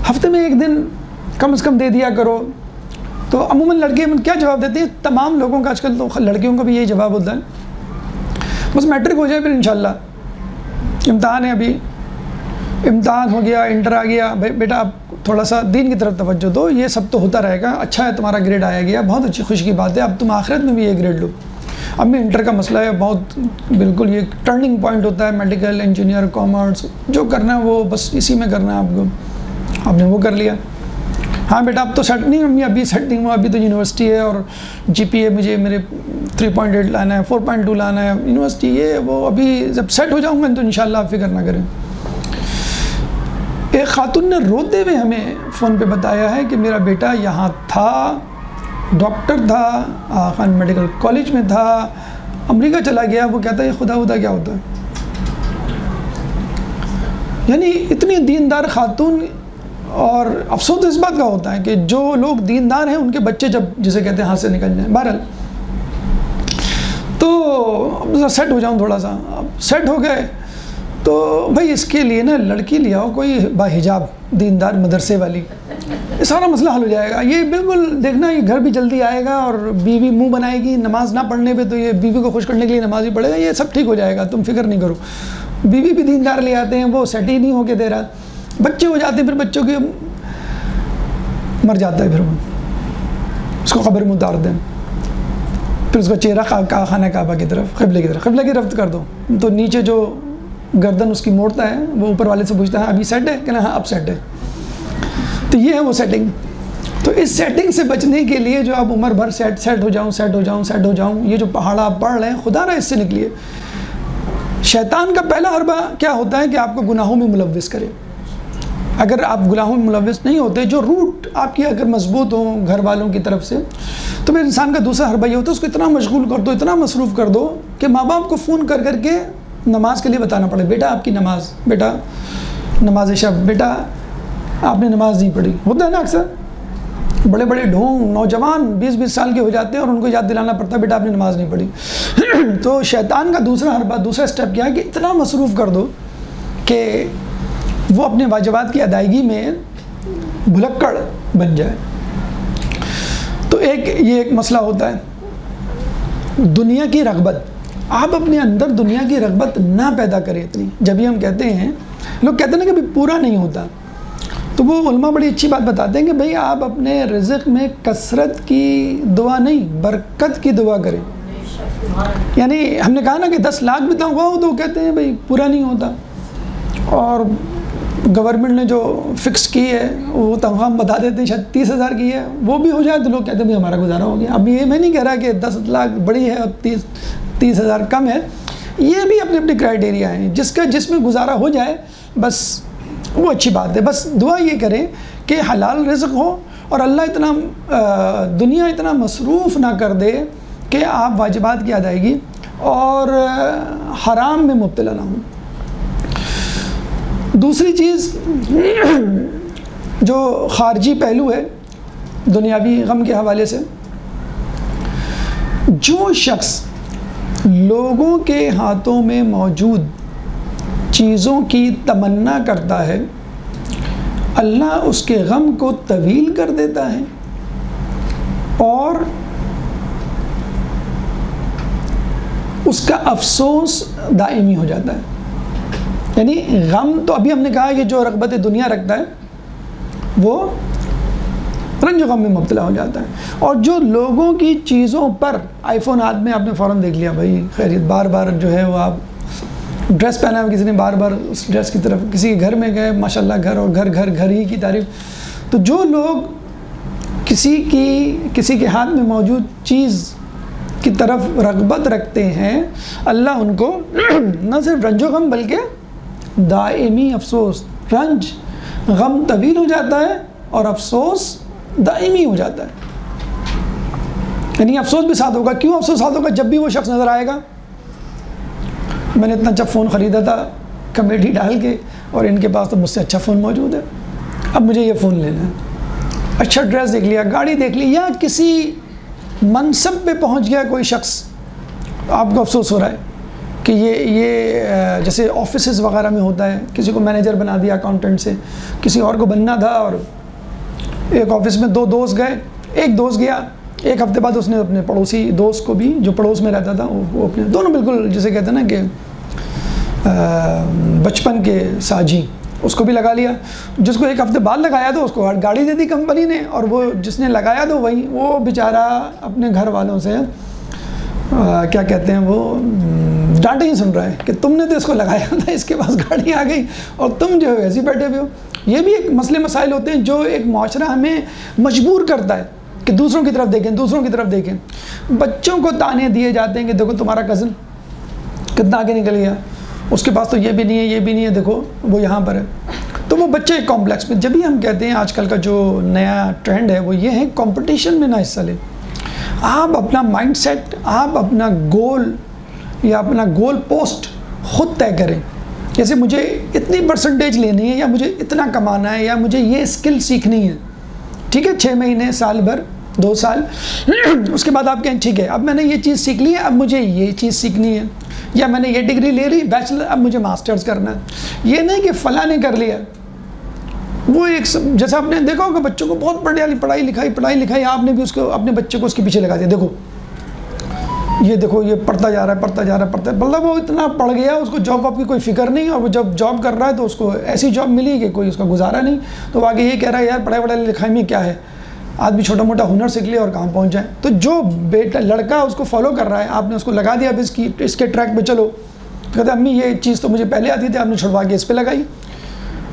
ہفتے میں 1 دن کم از کم دے دیا کرو. تو عموماً لڑکے کیا جواب دیتے ہیں؟ تمام لوگوں کا آج کل تو لڑکیوں کا بھی یہی جواب ہوتا ہے, بس میٹرک ہو جائے پھر انشاءاللہ, امتحان ہے, ابھی امتحان ہو گیا, انٹر آ گیا, بیٹا اب تھوڑا سا دین کی طرف توجہ دو, یہ سب تو ہوتا رہے گا, اچھا ہے تمہارا گریڈ آیا گیا, بہت اچھی خوشی کی بات ہے, اب تم آخرت میں بھی یہ گریڈ لو. اب میں انٹر کا مسئلہ ہے بہت, بالکل یہ ٹرننگ پوائنٹ ہوتا ہے, میڈیکل, انجینئر, کامرس, جو کرنا ہے وہ بس اسی میں کرنا ہے آپ کو. آپ نے وہ کر لیا, ہاں بیٹا اب تو سیٹ نہیں, امی ابھی سیٹ نہیں ہوا, ابھی تو یونیورسٹی ہے اور جی پی اے مجھے میرے 3.8 لانا ہے, 4.2 لانا ہے, یونیورسٹی یہ وہ, ابھی جب سیٹ ہو جاؤں گا تو انشاءاللہ آپ فکر نہ کریں. ایک خاتون نے روتے ہوئے ہمیں فون پہ بتایا ہے کہ میرا بیٹا یہاں تھا, ڈاکٹر تھا, خان میڈیکل کالج میں تھا, امریکہ چلا گیا. وہ کہتا ہے خدا کیا ہوتا ہے. یعنی اتنی دیندار خاتون, اور افسوس اس بات کا ہوتا ہے کہ جو لوگ دیندار ہیں ان کے بچے جب جسے کہتے ہیں ہاتھ سے نکل جائیں. بہرحال تو سیٹ ہو جاؤں, تھوڑا سا اب سیٹ ہو گئے تو بھائی اس کے لیے نا لڑکی لے آؤ کوئی با حجاب دیندار مدرسے والی, یہ سارا مسئلہ حل ہو جائے گا. یہ بالکل دیکھنا, یہ گھر بھی جلدی آئے گا اور بیوی منہ بنائے گی نماز نہ پڑھنے پہ, تو یہ بیوی کو خوش کرنے کے لیے نماز ہی پڑھے گا, یہ سب ٹھیک ہو جائے گا, تم فکر نہیں کرو. بیوی بھی دیندار لے آتے ہیں, وہ سیٹ ہی نہیں ہو کے دے رہا, بچے ہو جاتے ہیں, پھر بچوں کے مر جاتا ہے, پھر وہ اس کو قبر میں اتار دیں, پھر اس کا چہرہ خانہ کعبہ کی طرف, قبلے کی طرف کر دو, تو نیچے جو گردن اس کی موڑتا ہے وہ اوپر والے سے پوچھتا ہے ابھی سیٹ ہے, کہنا ہاں اب سیٹ ہے. تو یہ ہے وہ سیٹنگ. تو اس سیٹنگ سے بچنے کے لیے جو آپ عمر بھر سیٹ ہو جاؤں, یہ جو پہاڑا آپ پڑھ رہے ہیں, خدا نہ اس سے نکلیے. شیطان کا پہلا حربہ کیا ہوتا ہے کہ آپ کو گناہوں میں ملوث کرے. اگر آپ گناہوں میں ملوث نہیں ہوتے, جو روٹ آپ کی اگر مضبوط ہوں گھر والوں کی طرف سے, تو پھر انسان کا دوسرا حربہ یہ ہوتا ہے اس کو اتنا مشغول کر دو, اتنا مصروف کر دو کہ ماں باپ کو فون کر کے نماز کے لیے بتانا پڑے, بیٹا آپ کی نماز, بیٹا نماز شب, بیٹا آپ نے نماز نہیں پڑھی. ہوتا ہے نا اکثر, بڑے بڑے ڈھونگ نوجوان 20-20 سال کے ہو جاتے ہیں اور ان کو یاد دلانا پڑتا ہے بیٹا آپ نے نماز نہیں پڑھی. تو شیطان کا دوسرا حربہ, دوسرا اسٹیپ کیا ہے کہ اتنا مصروف کر دو کہ وہ اپنے واجبات کی ادائیگی میں بھلکڑ بن جائے. تو یہ ایک مسئلہ ہوتا ہے. دنیا کی رغبت, آپ اپنے اندر دنیا کی رغبت نہ پیدا کریں اتنی. جب ہی ہم کہتے ہیں, لوگ کہتے ہیں نا کہ پورا نہیں ہوتا, تو وہ علماء بڑی اچھی بات بتاتے ہیں کہ بھئی آپ اپنے رزق میں کثرت کی دعا نہیں, برکت کی دعا کریں. یعنی ہم نے کہا نا کہ 10 لاکھ بھی تنخواہ ہو تو وہ کہتے ہیں بھئی پورا نہیں ہوتا, اور گورنمنٹ نے جو فکس کی ہے وہ تنخواہ ہم بتا دیتے ہیں شاید 30,000 کی ہے, وہ بھی ہو جائے تو لوگ کہتے ہیں بھئی ہمارا گزارا ہو گیا. اب یہ میں نہیں کہہ رہا کہ 10 لاکھ بڑی ہے اور 30,000 کم ہے, یہ بھی اپنے اپنے کرائٹیریا ہیں. جس میں گزارا ہو جائے بس وہ اچھی بات ہے. بس دعا یہ کریں کہ حلال رزق ہو اور اللہ دنیا اتنا مصروف نہ کر دے کہ آپ واجبات کی ادائیگی اور حرام میں مبتلا نہ ہوں. دوسری چیز جو خارجی پہلو ہے دنیاوی غم کے حوالے سے, جو شخص لوگوں کے ہاتھوں میں موجود چیزوں کی تمنا کرتا ہے, اللہ اس کے غم کو طویل کر دیتا ہے اور اس کا افسوس دائمی ہو جاتا ہے. یعنی غم تو ابھی ہم نے کہا کہ جو رغبت دنیا رکھتا ہے وہ رنج و غم میں مبتلا ہو جاتا ہے. اور جو لوگوں کی چیزوں پر آئی فون ہاتھ میں آپ نے فوراً دیکھ لیا بھائی خیریت، بار بار جو ہے وہ آپ ڈریس پہنا ہے کسی نے، بار بار اس ڈریس کی طرف، کسی کے گھر میں گئے ماشاءاللہ گھر، اور گھر ہی کی تعریف. تو جو لوگ کسی کے ہاتھ میں موجود چیز کی طرف رغبت رکھتے ہیں، اللہ ان کو نہ صرف رنج و غم بلکہ دائمی افسوس، رنج غم طویل ہو جاتا ہے اور افسوس دائمی ہو جاتا ہے. یعنی افسوس بھی ساتھ ہوگا. کیوں افسوس ساتھ ہوگا؟ جب بھی وہ شخص نظر آئے گا. میں نے اتنا اچھا فون خریدا تھا کمیٹی ڈال کے، اور ان کے پاس تو مجھ سے اچھا فون موجود ہے، اب مجھے یہ فون لینا ہے. اچھا ڈریس دیکھ لیا، گاڑی دیکھ لی، یا کسی منصب پہ پہنچ گیا کوئی شخص، آپ کو افسوس ہو رہا ہے کہ یہ جیسے آفیسز وغیرہ میں ہوتا ہے، کسی کو مینیجر بنا دیا اکاؤنٹنٹ سے، کسی اور کو بننا تھا، اور ایک آفس میں 2 دوست گئے، ایک دوست گیا، ایک ہفتے بعد اس نے اپنے پڑوسی دوست کو بھی جو پڑوس میں رہتا تھا، وہ اپنے دونوں بالکل جسے کہتے ہیں نا کہ بچپن کے ساجی، اس کو بھی لگا لیا. جس کو ایک ہفتے بعد لگایا تو اس کو گاڑی دے دی کمپنی نے، اور وہ جس نے لگایا تو وہ بیچارہ اپنے گھر والوں سے کیا کہتے ہیں وہ ڈانٹے ہی سن رہا ہے کہ تم نے تو اس کو لگایا تھا، اس کے پاس گاڑی آ گئی اور تم جو ہے ایسے بیٹھے ہوئے ہو. یہ بھی ایک مسئلے مسائل ہوتے ہیں جو ایک معاشرہ ہمیں مجبور کرتا ہے کہ دوسروں کی طرف دیکھیں. بچوں کو تانے دیے جاتے ہیں کہ دیکھو تمہارا کزن کتنا آگے نکل گیا، اس کے پاس تو یہ بھی نہیں ہے، دیکھو وہ یہاں پر ہے. تو وہ بچے کمپلیکس میں، جب ہی ہم کہتے ہیں آج کل کا جو نیا ٹرینڈ ہے وہ یہ ہے کمپٹیشن میں نہ حصہ لیں. آپ اپنا مائنڈ سیٹ، آپ اپنا گول یا اپنا گول پوسٹ خود طے کریں. جیسے مجھے اتنی پرسنٹیج لینی ہے، یا مجھے اتنا کمانا ہے، یا مجھے یہ اسکل سیکھنی ہے. ٹھیک ہے، 6 مہینے، سال بھر، 2 سال، اس کے بعد آپ کہیں ٹھیک ہے اب میں نے یہ چیز سیکھ لی ہے، اب مجھے یہ چیز سیکھنی ہے، یا میں نے یہ ڈگری لے لی بیچلر، اب مجھے ماسٹرز کرنا ہے. یہ نہیں کہ فلاں نے کر لیا. وہ ایک جیسا آپ نے دیکھا ہوگا بچوں کو بہت پڑھائی لکھائی، آپ نے بھی اس کو اپنے بچے کو اس کے پیچھے لگا دیا. دیکھو یہ پڑھتا جا رہا ہے، مطلب وہ اتنا پڑھ گیا، اس کو جاب واب کی کوئی فکر نہیں، اور وہ جب جاب کر رہا ہے تو اس کو ایسی جاب ملی کہ کوئی اس کا گزارا نہیں. تو وہ آگے یہ کہہ رہا ہے یار پڑھائی لکھائی میں کیا ہے، آدمی چھوٹا موٹا ہنر سیکھ لے اور کہاں پہنچ جائے. تو جو بیٹا لڑکا اس کو فالو کر رہا ہے، آپ نے اس کو لگا دیا اب اس کے ٹریک پہ چلو. کہتے امی یہ چیز تو مجھے پہلے آتی تھی، آپ نے چھڑوا کے اس پہ لگائی،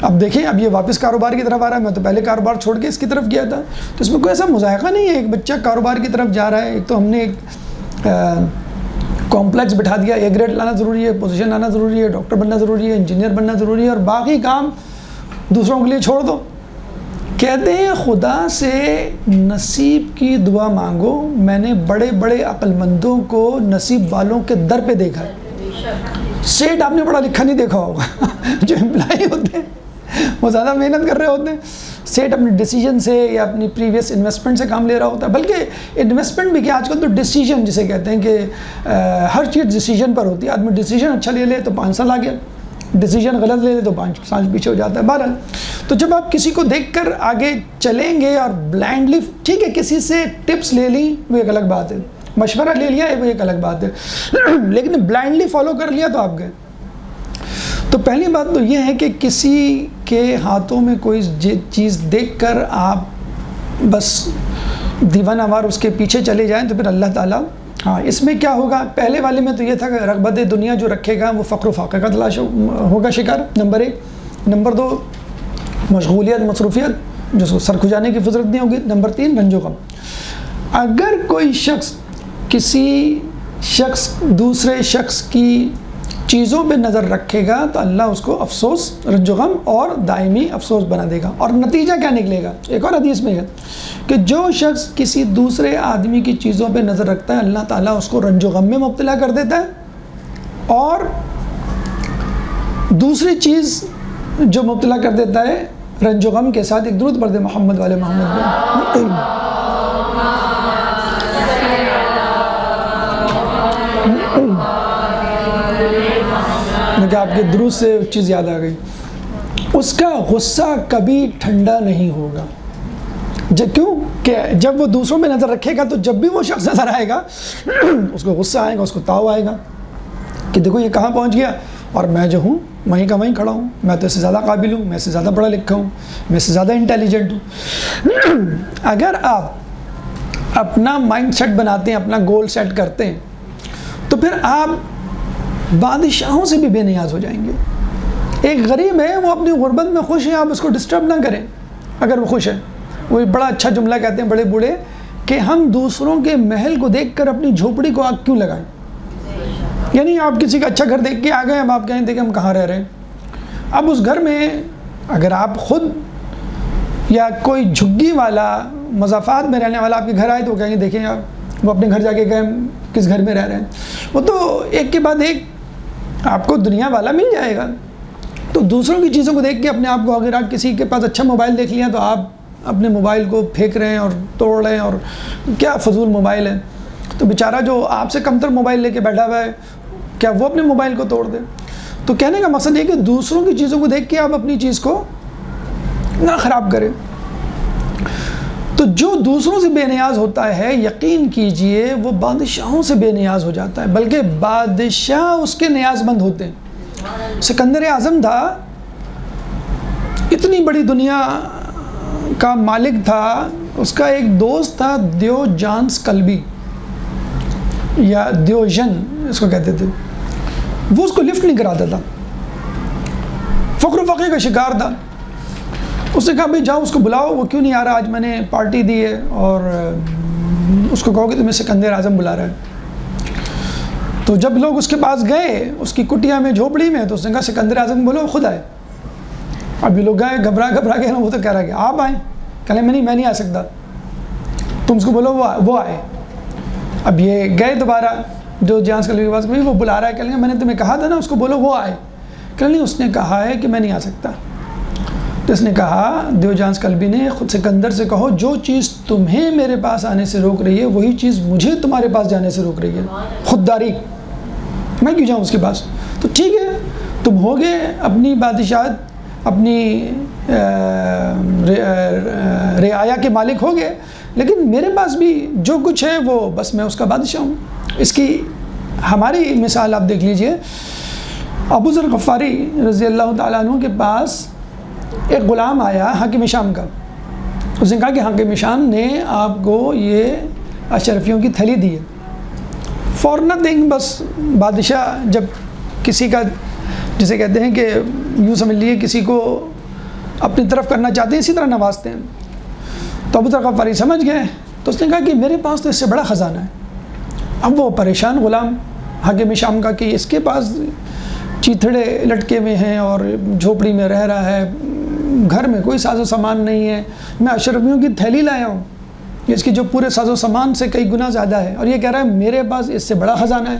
اب دیکھیں اب یہ واپس کاروبار کی طرف آ رہا ہے، میں تو پہلے کاروبار چھوڑ کے اس کی طرف گیا تھا. تو اس میں کوئی ایسا مذائقہ نہیں ہے. ایک بچہ کاروبار کی طرف جا رہا ہے، ایک تو ہم نے ایک کمپلیکس بٹھا دیا، اے گریڈ لانا ضروری ہے، پوزیشن لانا ضروری ہے، ڈاکٹر بننا ضروری ہے، انجینئر بننا ضروری ہے، اور باقی کام دوسروں کے لیے چھوڑ دو. کہتے ہیں خدا سے نصیب کی دعا مانگو. میں نے بڑے بڑے عقل مندوں کو نصیب والوں کے در پہ دیکھا ہے. سیٹ آپ نے پڑھا لکھا نہیں دیکھا ہوگا. جو امپلائی ہوتے ہیں وہ زیادہ محنت کر رہے ہوتے ہیں. سیٹ اپنے ڈیسیجن سے یا اپنی پریویس انویسٹمنٹ سے کام لے رہا ہوتا ہے. بلکہ انویسٹمنٹ بھی کیا، آج کل تو ڈیسیجن جسے کہتے ہیں کہ ہر چیز ڈیسیجن پر ہوتی ہے. آدمی ڈیسیجن اچھا لے لے تو 5 سال آگے، ڈیسیجن غلط لے لے تو 5 سال پیچھے ہو جاتا ہے. بہرحال تو جب آپ کسی کو دیکھ کر آگے چلیں گے اور بلائنڈلی، ٹھیک ہے کسی سے ٹپس لے لی وہ ایک الگ بات ہے، مشورہ لے لیا وہ ایک الگ بات ہے، لیکن بلائنڈلی فالو کر لیا تو آپ گئے. تو پہلی بات تو یہ ہے کہ کسی کے ہاتھوں میں کوئی چیز دیکھ کر آپ بس دیوانہ وار اس کے پیچھے چلے جائیں تو پھر اللہ تعالیٰ، ہاں اس میں کیا ہوگا، پہلے والے میں تو یہ تھا کہ رغبت دنیا جو رکھے گا وہ فقر و فاقہ کا تلاش ہوگا شکار، نمبر 1. نمبر 2 مشغولیت مصروفیت جس کو سر کھجانے کی فرصت نہیں ہوگی. نمبر 3 رنج و غم. اگر کوئی شخص دوسرے شخص کی چیزوں پہ نظر رکھے گا تو اللہ اس کو افسوس، رنج و غم اور دائمی افسوس بنا دے گا. اور نتیجہ کیا نکلے گا، ایک اور حدیث میں ہے کہ جو شخص کسی دوسرے آدمی کی چیزوں پہ نظر رکھتا ہے اللہ تعالیٰ اس کو رنج و غم میں مبتلا کر دیتا ہے، اور دوسری چیز جو مبتلا کر دیتا ہے رنج و غم کے ساتھ، ایک درود پڑھ دے محمد والے محمد پہ. کہ آپ کے درود سے چیز یاد آ گئی، اس کا غصہ کبھی ٹھنڈا نہیں ہوگا. کیوں کہ جب وہ دوسروں میں نظر رکھے گا تو جب بھی وہ شخص نظر آئے گا اس کو غصہ آئے گا، اس کو تاؤ آئے گا کہ دیکھو یہ کہاں پہنچ گیا اور میں جو ہوں وہیں کا وہیں کھڑا ہوں، میں تو اس سے زیادہ قابل ہوں، میں اس سے زیادہ پڑھا لکھا ہوں، میں اس سے زیادہ انٹیلیجنٹ ہوں۔ اگر آپ اپنا مائنڈ سیٹ بناتے ہیں، اپنا گول سیٹ کرتے ہیں، تو پھر آپ بادشاہوں سے بھی بے نیاز ہو جائیں گے۔ ایک غریب ہے، وہ اپنی غربت میں خوش ہے، آپ اس کو ڈسٹرب نہ کریں اگر وہ خوش ہے۔ وہ ایک بڑا اچھا جملہ کہتے ہیں بڑے بوڑھے کہ ہم دوسروں کے محل کو دیکھ کر اپنی جھوپڑی کو آگ کیوں لگائیں؟ یعنی آپ کسی کا اچھا گھر دیکھ کے آ گئے، اب آپ کہیں دیکھیں ہم کہاں رہ رہے ہیں۔ اب اس گھر میں اگر آپ خود یا کوئی جھگی والا مضافات میں رہنے والا آپ کے گھر آئے تو وہ کہیں گے دیکھیں آپ، وہ اپنے گھر جا کے کہیں کس گھر میں رہ رہے ہیں۔ وہ تو ایک کے بعد ایک آپ کو دنیا والا مل جائے گا۔ تو دوسروں کی چیزوں کو دیکھ کے اپنے آپ کو، اگر آپ کسی کے پاس اچھا موبائل دیکھ لیا تو آپ اپنے موبائل کو پھینک رہے ہیں اور توڑ رہے ہیں، اور کیا فضول موبائل ہے۔ تو بیچارہ جو آپ سے کمتر موبائل لے کے بیٹھا ہوا ہے، کیا وہ اپنے موبائل کو توڑ دے؟ تو کہنے کا مقصد یہ کہ دوسروں کی چیزوں کو دیکھ کے آپ اپنی چیز کو نہ خراب کریں۔ تو جو دوسروں سے بے نیاز ہوتا ہے، یقین کیجئے وہ بادشاہوں سے بے نیاز ہو جاتا ہے، بلکہ بادشاہ اس کے نیاز مند ہوتے ہیں۔ سکندر اعظم تھا، اتنی بڑی دنیا کا مالک تھا، اس کا ایک دوست تھا دیوجانس کلبی یا دیوژن اس کو کہتے تھے، وہ اس کو لفٹ نہیں کراتا تھا، فقر و فقر کا شکار تھا۔ اس نے کہا بھائی جاؤ اس کو بلاؤ، وہ کیوں نہیں آ رہا، آج میں نے پارٹی دی ہے، اور اس کو کہو کہ تمہیں سکندر اعظم بلا رہا ہے۔ تو جب لوگ اس کے پاس گئے، اس کی کٹیا میں، جھوپڑی میں، تو اس نے کہا سکندر اعظم بولو خود آئے۔ اب یہ لوگ گئے گھبرا گئے، وہ تو کہہ رہا ہے کہ آپ آئیں، کہہ لیں میں نہیں آ سکتا، تم اس کو بولو وہ آئے۔ اب یہ گئے دوبارہ جو جانس کلبی کے پاس، وہ بلا رہا ہے، کہہ لیں میں نے تمہیں کہا تھا نا اس کو بولو وہ آئے، کہہ لیں اس نے کہا ہے کہ میں نہیں آ سکتا۔ تو اس نے کہا دیوجانس کلبی نے خود سکندر سے کہو جو چیز تمہیں میرے پاس آنے سے روک رہی ہے وہی چیز مجھے تمہارے پاس جانے سے روک رہی ہے، خودداری، میں کیوں جاؤں اس کے پاس؟ تو ٹھیک ہے تم ہوگے اپنی بادشاہت، اپنی رعایا کے مالک ہوگے، لیکن میرے پاس بھی جو کچھ ہے وہ بس میں اس کا بادشاہ ہوں۔ اس کی ہماری مثال آپ دیکھ لیجئے، ابو ذر غفاری رضی اللہ تعالیٰ عنہ کے پاس ایک غلام آیا حاکم شام کا، اس نے کہا کہ حاکم شام نے آپ کو یہ اشرفیوں کی تھیلی دی ہے۔ فور نتھنگ، بس بادشاہ جب کسی کا، جسے کہتے ہیں کہ یوں سمجھ لیے کسی کو اپنی طرف کرنا چاہتے ہیں اسی طرح نوازتے ہیں۔ تو ابو ذر غفاری سمجھ گئے، تو اس نے کہا کہ میرے پاس تو اس سے بڑا خزانہ ہے۔ اب وہ پریشان غلام حاکم شام کا کہ اس کے پاس چیتھڑے لٹکے ہوئے ہیں اور جھوپڑی میں رہ رہا ہے، گھر میں کوئی ساز و سامان نہیں ہے، میں اشرفیوں کی تھیلی لایا ہوں، اس کی جو پورے ساز و سامان سے کئی گنا زیادہ ہے، اور یہ کہہ رہا ہے میرے پاس اس سے بڑا خزانہ ہے۔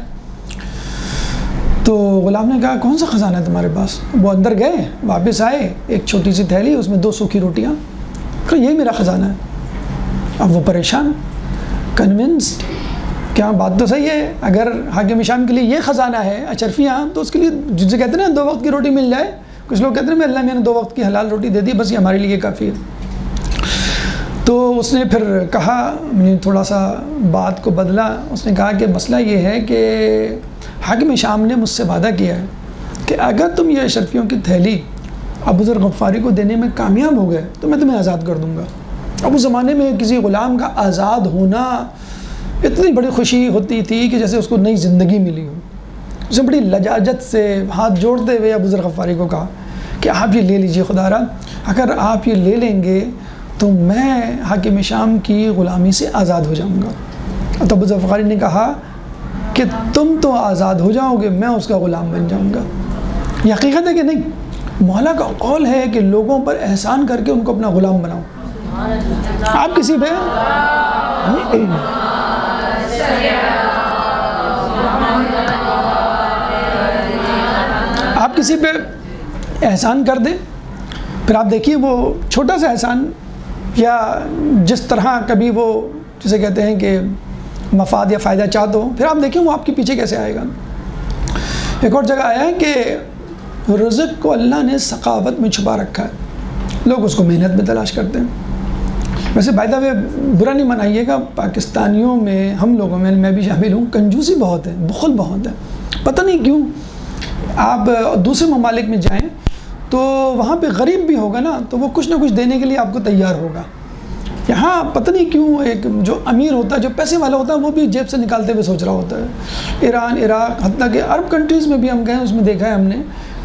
تو غلام نے کہا کون سا خزانہ ہے تمہارے پاس؟ وہ اندر گئے، واپس آئے، ایک چھوٹی سی تھیلی، اس میں 2 سوکھی روٹیاں، کہ یہی میرا خزانہ ہے۔ اب وہ پریشان، کنونسڈ، کیا بات تو صحیح ہے، اگر حاکم شام کے لیے یہ خزانہ ہے اشرفیاں، تو اس کے لیے جسے کہتے ہیں نا 2 وقت کی روٹی مل جائے، کچھ لوگ کہتے ہیں میں اللہ میں نے 2 وقت کی حلال روٹی دے دی، بس یہ ہمارے لیے کافی ہے۔ تو اس نے پھر کہا، تھوڑا سا بات کو بدلا، اس نے کہا کہ مسئلہ یہ ہے کہ حاکم شام نے مجھ سے وعدہ کیا ہے کہ اگر تم یہ اشرفیوں کی تھیلی ابو ذر غفاری کو دینے میں کامیاب ہو گئے تو میں تمہیں آزاد کر دوں گا۔ اب اس زمانے میں کسی غلام کا آزاد ہونا اتنی بڑی خوشی ہوتی تھی کہ جیسے اس کو نئی زندگی ملی ہو۔ اسے بڑی لجاجت سے ہاتھ جوڑتے ہوئے ابو ذر غفاری کو کہا کہ آپ یہ لے لیجئے خدا را، اگر آپ یہ لے لیں گے تو میں حاکم شام کی غلامی سے آزاد ہو جاؤں گا۔ تو ابو ذر غفاری نے کہا کہ تم تو آزاد ہو جاؤ گے، میں اس کا غلام بن جاؤں گا۔ یہ حقیقت ہے کہ نہیں؟ مولا کا قول ہے کہ لوگوں پر احسان کر کے ان کو اپنا غلام بناؤ۔ آپ کسی پہ احسان کر دیں، پھر آپ دیکھیے وہ چھوٹا سا احسان یا جس طرح کبھی وہ جسے کہتے ہیں کہ مفاد یا فائدہ چاہتے ہو، پھر آپ دیکھیں وہ آپ کے پیچھے کیسے آئے گا۔ ایک اور جگہ آیا ہے کہ رزق کو اللہ نے سخاوت میں چھپا رکھا ہے، لوگ اس کو محنت میں تلاش کرتے ہیں۔ ویسے بائی دا وے برا نہیں منائیے گا، پاکستانیوں میں، ہم لوگوں میں، میں بھی شامل ہوں، کنجوسی بہت ہے، بخل بہت ہے، پتہ نہیں کیوں آپ دوسرے ممالک میں جائیں تو وہاں پہ غریب بھی ہوگا نا تو وہ کچھ نہ کچھ دینے کے لیے آپ کو تیار ہوگا. یہاں پتہ نہیں کیوں ایک جو امیر ہوتا ہے, جو پیسے والا ہوتا ہے, وہ بھی جیب سے نکالتے ہوئے سوچ رہا ہوتا ہے. ایران, عراق, حتیٰ کہ عرب کنٹریز میں بھی ہم گئے, اس میں دیکھا ہے ہم نے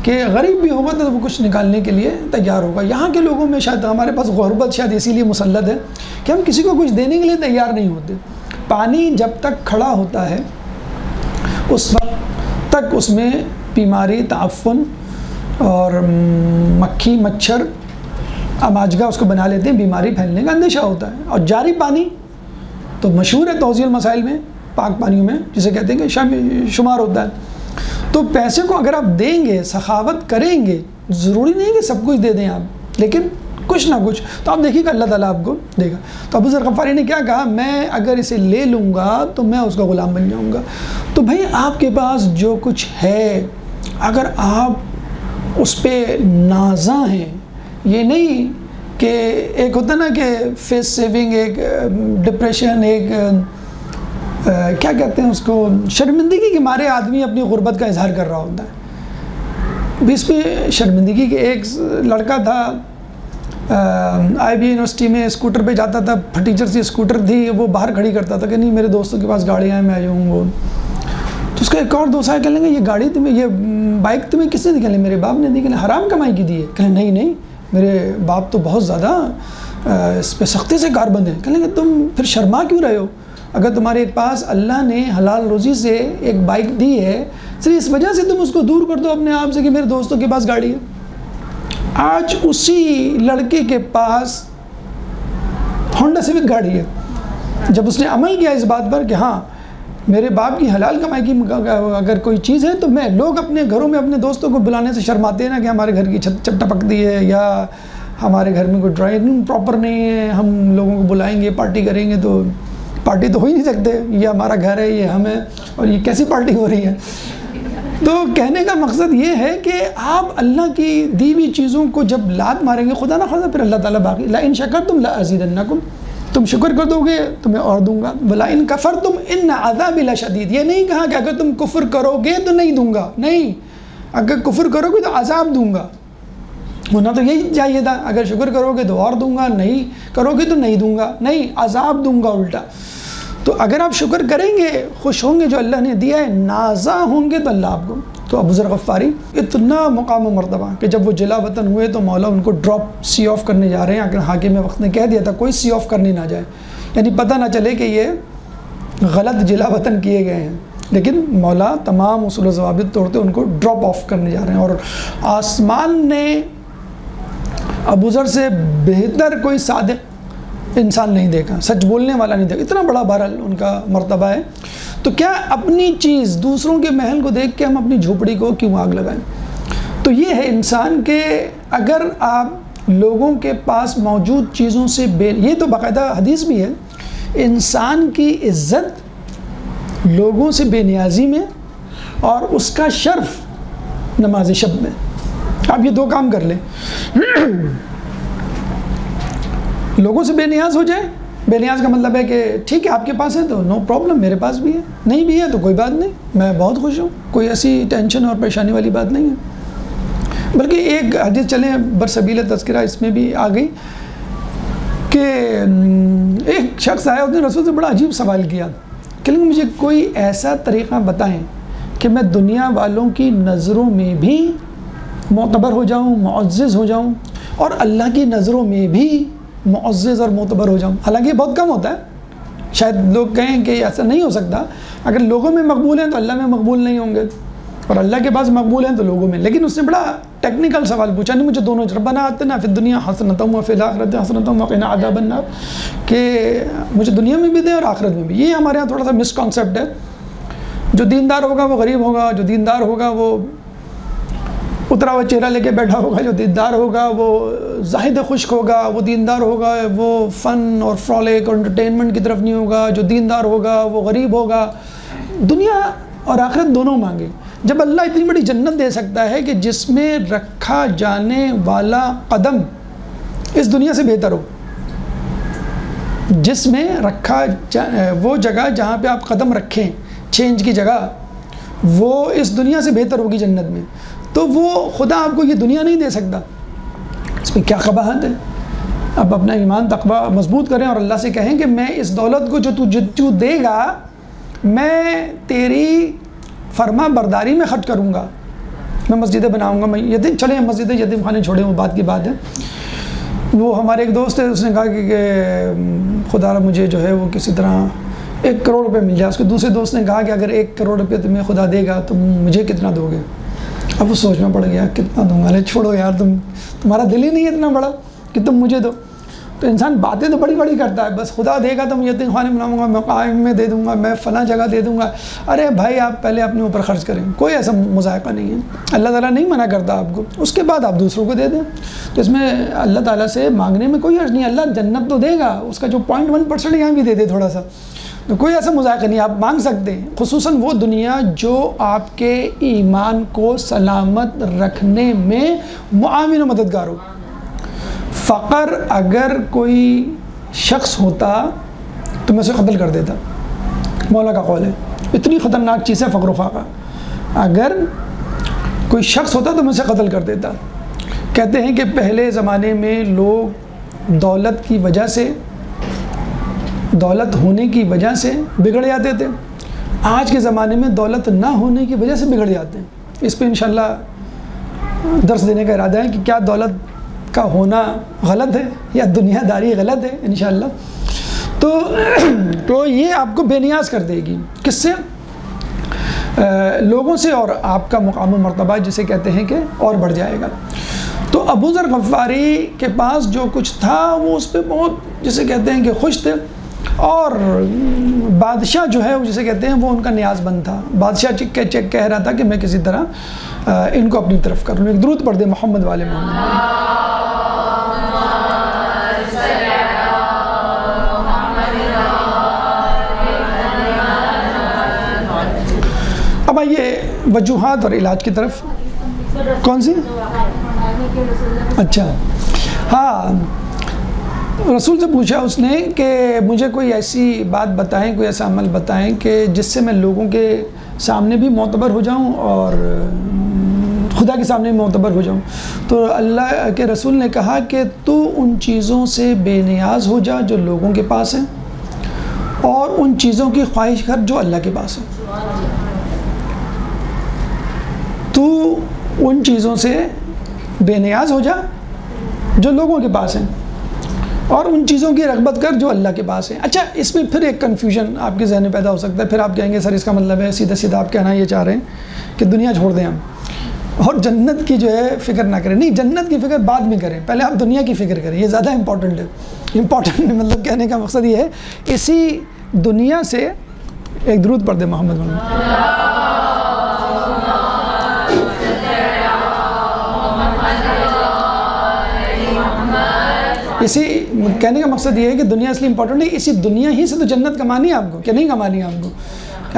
کہ غریب بھی ہوگا تو وہ کچھ نکالنے کے لیے تیار ہوگا. یہاں کے لوگوں میں شاید ہمارے پاس غربت شاید اسی لیے مسلط ہے کہ ہم کسی کو کچھ دینے کے لیے تیار نہیں ہوتے. پانی جب تک کھڑا ہوتا ہے اس وقت تک اس میں بیماری, تعفن اور مکھی, مچھر, اماجگا اس کو بنا لیتے ہیں, بیماری پھیلنے کا اندیشہ ہوتا ہے. اور جاری پانی تو مشہور ہے توضیح المسائل میں, پاک پانیوں میں جسے کہتے ہیں کہ شمار ہوتا ہے. تو پیسے کو اگر آپ دیں گے, سخاوت کریں گے, ضروری نہیں کہ سب کچھ دے دیں آپ, لیکن کچھ نہ کچھ تو آپ دیکھیے گا اللہ تعالیٰ آپ کو دے گا. تو ابو ذر غفاری نے کیا کہا, میں اگر اسے لے لوں گا تو میں اس کا غلام بن جاؤں گا. تو بھائی آپ کے پاس جو کچھ ہے اگر آپ اس پہ نازاں ہیں, یہ نہیں کہ ایک ہوتا نا کہ فیس سیونگ, ایک ڈپریشن, ایک کیا کہتے ہیں اس کو, شرمندگی کے مارے آدمی اپنی غربت کا اظہار کر رہا ہوتا ہے. اس پہ شرمندگی کے ایک لڑکا تھا آئی بی یونیورسٹی میں, اسکوٹر پہ جاتا تھا, ٹیچر سے اسکوٹر تھی, وہ باہر کھڑی کرتا تھا کہ نہیں میرے دوستوں کے پاس گاڑیاں ہیں, میں آ جاؤں. وہ تو اس کا ایک اور دوست آیا, کہنے لگا یہ گاڑی تمہیں, یہ بائک تمہیں کس نے دی؟ کہنے میرے باپ نے دی. کہنے حرام کمائی کی دی ہے؟ کہنے نہیں نہیں, میرے باپ تو بہت زیادہ اس پہ سختی سے کاربند ہیں. کہنے لگے تم پھر شرما کیوں رہے ہو؟ اگر تمہارے پاس اللہ نے حلال روزی سے ایک بائک دی ہے, صرف اس وجہ سے تم اس کو دور کر دو اپنے آپ سے کہ میرے دوستوں کے پاس گاڑی ہے. آج اسی لڑکے کے پاس ہونڈا سیوک گاڑی ہے. جب اس نے عمل کیا اس بات پر کہ ہاں میرے باپ کی حلال کمائی کی اگر کوئی چیز ہے تو میں, لوگ اپنے گھروں میں اپنے دوستوں کو بلانے سے شرماتے ہیں نا کہ ہمارے گھر کی چھت ٹپک دی ہے, یا ہمارے گھر میں کوئی ڈرائنگ پراپر نہیں ہے, ہم لوگوں کو بلائیں گے, پارٹی کریں گے. تو پارٹی تو ہو ہی نہیں سکتے, یہ ہمارا گھر ہے, یہ ہم ہے, اور یہ کیسی پارٹی ہو رہی ہے. تو کہنے کا مقصد یہ ہے کہ آپ اللہ کی دی ہوئی چیزوں کو جب لات ماریں گے, خدا نہ خواستہ پھر اللہ تعالیٰ باقی لَإِن شَكَرْتُمْ لَأَزِيدَنَّكُمْ, تم شکر کر دو گے تو میں اور دوں گا. وَلَئِن كَفَرْتُمْ إِنَّ عَذَابِي لَشَدِيدٌ, یہ نہیں کہا کہ اگر تم کفر کرو گے تو نہیں دوں گا, نہیں, اگر کفر کرو گے تو عذاب دوں گا. ہونا تو یہی چاہیے تھا, اگر شکر کرو گے تو اور دوں گا, نہیں کرو گے تو نہیں دوں گا, نہیں عذاب دوں گا الٹا. تو اگر آپ شکر کریں گے, خوش ہوں گے جو اللہ نے دیا ہے, نازاں ہوں گے تو اللہ آپ کو. تو ابو ذر غفاری اتنا مقام و مرتبہ کہ جب وہ جلا وطن ہوئے تو مولا ان کو ڈراپ سی آف کرنے جا رہے ہیں. اگر حاکم وقت نے کہہ دیا تھا کوئی سی آف کرنے نہ جائے, یعنی پتہ نہ چلے کہ یہ غلط جلا وطن کیے گئے ہیں, لیکن مولا تمام اصول و ضوابط توڑتے ان کو ڈراپ آف کرنے جا رہے ہیں. اور آسمان نے ابو ذر سے بہتر کوئی صادق انسان نہیں دیکھا, سچ بولنے والا نہیں دیکھا. اتنا بڑا بہرحال ان کا مرتبہ ہے. تو کیا اپنی چیز, دوسروں کے محل کو دیکھ کے ہم اپنی جھوپڑی کو کیوں آگ لگائیں؟ تو یہ ہے انسان کہ اگر آپ لوگوں کے پاس موجود چیزوں سے یہ تو باقاعدہ حدیث بھی ہے, انسان کی عزت لوگوں سے بے نیازی میں اور اس کا شرف نماز شب میں. آپ یہ دو کام کر لیں, لوگوں سے بے نیاز ہو جائے. بے نیاز کا مطلب ہے کہ ٹھیک ہے آپ کے پاس ہے تو نو پرابلم, میرے پاس بھی ہے, نہیں بھی ہے تو کوئی بات نہیں, میں بہت خوش ہوں, کوئی ایسی ٹینشن اور پریشانی والی بات نہیں ہے. بلکہ ایک حدیث چلیں برسبیل تذکرہ اس میں بھی آ گئی کہ ایک شخص آیا, اس نے رسول سے بڑا عجیب سوال کیا کہ مجھے کوئی ایسا طریقہ بتائیں کہ میں دنیا والوں کی نظروں میں بھی معتبر ہو جاؤں, معزز ہو جاؤں, اور اللہ کی نظروں میں بھی معزز اور معتبر ہو جاؤں. حالانکہ یہ بہت کم ہوتا ہے, شاید لوگ کہیں کہ ایسا نہیں ہو سکتا, اگر لوگوں میں مقبول ہیں تو اللہ میں مقبول نہیں ہوں گے, اور اللہ کے پاس مقبول ہیں تو لوگوں میں. لیکن اس نے بڑا ٹیکنیکل سوال پوچھا, نہیں مجھے دونوں ربنا آتنا فی الدنیا حسنۃ وفی الآخرۃ حسنۃ وقنا عذاب النار, کہ مجھے دنیا میں بھی دے اور آخرت میں بھی. یہ ہمارے یہاں تھوڑا سا مس کانسیپٹ ہے. جو دیندار ہوگا وہ غریب ہوگا, جو دیندار ہوگا وہ اترا ہوا چہرہ لے کے بیٹھا ہوگا, جو دیندار ہوگا وہ زاہد خشک ہوگا, وہ دیندار ہوگا وہ فن اور فرولک اور انٹرٹینمنٹ کی طرف نہیں ہوگا, جو دیندار ہوگا وہ غریب ہوگا. دنیا اور آخرت دونوں مانگے. جب اللہ اتنی بڑی جنت دے سکتا ہے کہ جس میں رکھا جانے والا قدم اس دنیا سے بہتر ہو, جس میں رکھا وہ جگہ جہاں پہ آپ قدم رکھیں, چینج کی جگہ, وہ اس دنیا سے بہتر ہوگی جنت میں، تو وہ خدا آپ کو یہ دنیا نہیں دے سکتا، اس پہ کیا قباحت ہے؟ اب اپنا ایمان تقوی مضبوط کریں اور اللہ سے کہیں کہ میں اس دولت کو جو تو دے گا میں تیری فرما برداری میں خرچ کروں گا، میں مسجدیں بناؤں گا، میں یتیم چلیں مسجدیں یتیم خانے چھوڑیں، وہ بات کی بات ہے۔ وہ ہمارے ایک دوست ہے، اس نے کہا کہ خدا را مجھے جو ہے وہ کسی طرح 1 کروڑ روپے مل جائے۔ اس کے دوسرے دوست نے کہا کہ اگر 1 کروڑ روپے تمہیں خدا دے گا تو مجھے کتنا دو گے؟ اب وہ سوچ میں پڑ گیا کتنا دوں گا، چھوڑو یار، تمہارا دل ہی نہیں ہے اتنا بڑا کہ تم مجھے دو۔ تو انسان باتیں تو بڑی بڑی کرتا ہے، بس خدا دے گا تو میں یتیم خانے بناؤں گا، میں قائم میں دے دوں گا، میں فلاں جگہ دے دوں گا۔ ارے بھائی آپ پہلے اپنے اوپر خرچ کریں، کوئی ایسا مذائقہ نہیں ہے، اللہ تعالیٰ نہیں منع کرتا آپ کو، اس کے بعد آپ دوسروں کو دے دیں، تو اس میں اللہ تعالیٰ سے مانگنے میں کوئی حرج نہیں، اللہ جنت تو دے گا، اس کا جو 0.1% یہاں بھی دے دے تھوڑا سا، تو کوئی ایسا مذائقہ نہیں، آپ مانگ سکتے ہیں، خصوصاً وہ دنیا جو آپ کے ایمان کو سلامت رکھنے میں معاون و مددگار ہو۔ فقر اگر کوئی شخص ہوتا تو میں اسے قتل کر دیتا، مولا کا قول ہے، اتنی خطرناک چیز ہے فقر و فاقہ، اگر کوئی شخص ہوتا تو میں اسے قتل کر دیتا۔ کہتے ہیں کہ پہلے زمانے میں لوگ دولت کی وجہ سے، دولت ہونے کی وجہ سے بگڑ جاتے تھے، آج کے زمانے میں دولت نہ ہونے کی وجہ سے بگڑ جاتے ہیں۔ اس پہ انشاءاللہ درس دینے کا ارادہ ہے کہ کیا دولت کا ہونا غلط ہے یا دنیا داری غلط ہے انشاءاللہ۔ تو یہ آپ کو بے نیاز کر دے گی، کس سے؟ لوگوں سے، اور آپ کا مقام و مرتبہ جسے کہتے ہیں کہ اور بڑھ جائے گا۔ تو ابو ذر غفاری کے پاس جو کچھ تھا وہ اس پہ بہت جسے کہتے ہیں کہ خوش تھے، اور بادشاہ جو ہے جسے کہتے ہیں وہ ان کا نیاز بند تھا۔ بادشاہ چیک کہہ رہا تھا کہ میں کسی طرح ان کو اپنی طرف کر لوں۔ ایک درود پڑھ دے محمد والے محمد۔ اب آئیے وجوہات اور علاج کی طرف۔ کون سی؟ اچھا ہاں، رسول سے پوچھا اس نے کہ مجھے کوئی ایسی بات بتائیں، کوئی ایسا عمل بتائیں کہ جس سے میں لوگوں کے سامنے بھی معتبر ہو جاؤں اور خدا کے سامنے بھی معتبر ہو جاؤں۔ تو اللہ کے رسول نے کہا کہ تو ان چیزوں سے بے نیاز ہو جا جو لوگوں کے پاس ہیں، اور ان چیزوں کی خواہش کر جو اللہ کے پاس ہے۔ تو ان چیزوں سے بے نیاز ہو جا جو لوگوں کے پاس ہیں، اور ان چیزوں کی رغبت کر جو اللہ کے پاس ہے۔ اچھا، اس میں پھر ایک کنفیوژن آپ کے ذہن میں پیدا ہو سکتا ہے، پھر آپ کہیں گے سر اس کا مطلب ہے سیدھا سیدھا آپ کہنا یہ چاہ رہے ہیں کہ دنیا چھوڑ دیں ہم اور جنت کی جو ہے فکر نہ کریں۔ نہیں، جنت کی فکر بعد میں کریں، پہلے آپ دنیا کی فکر کریں، یہ زیادہ امپورٹنٹ ہے۔ امپورٹنٹ مطلب کہنے کا مقصد یہ ہے اسی دنیا سے ایک درود پڑھ دے محمد اسی کہنے کا مقصد یہ ہے کہ دنیا اس لیے امپورٹنٹ ہے، اسی دنیا ہی سے تو جنت کمانی ہے آپ کو، کہ نہیں کمانی ہے آپ کو،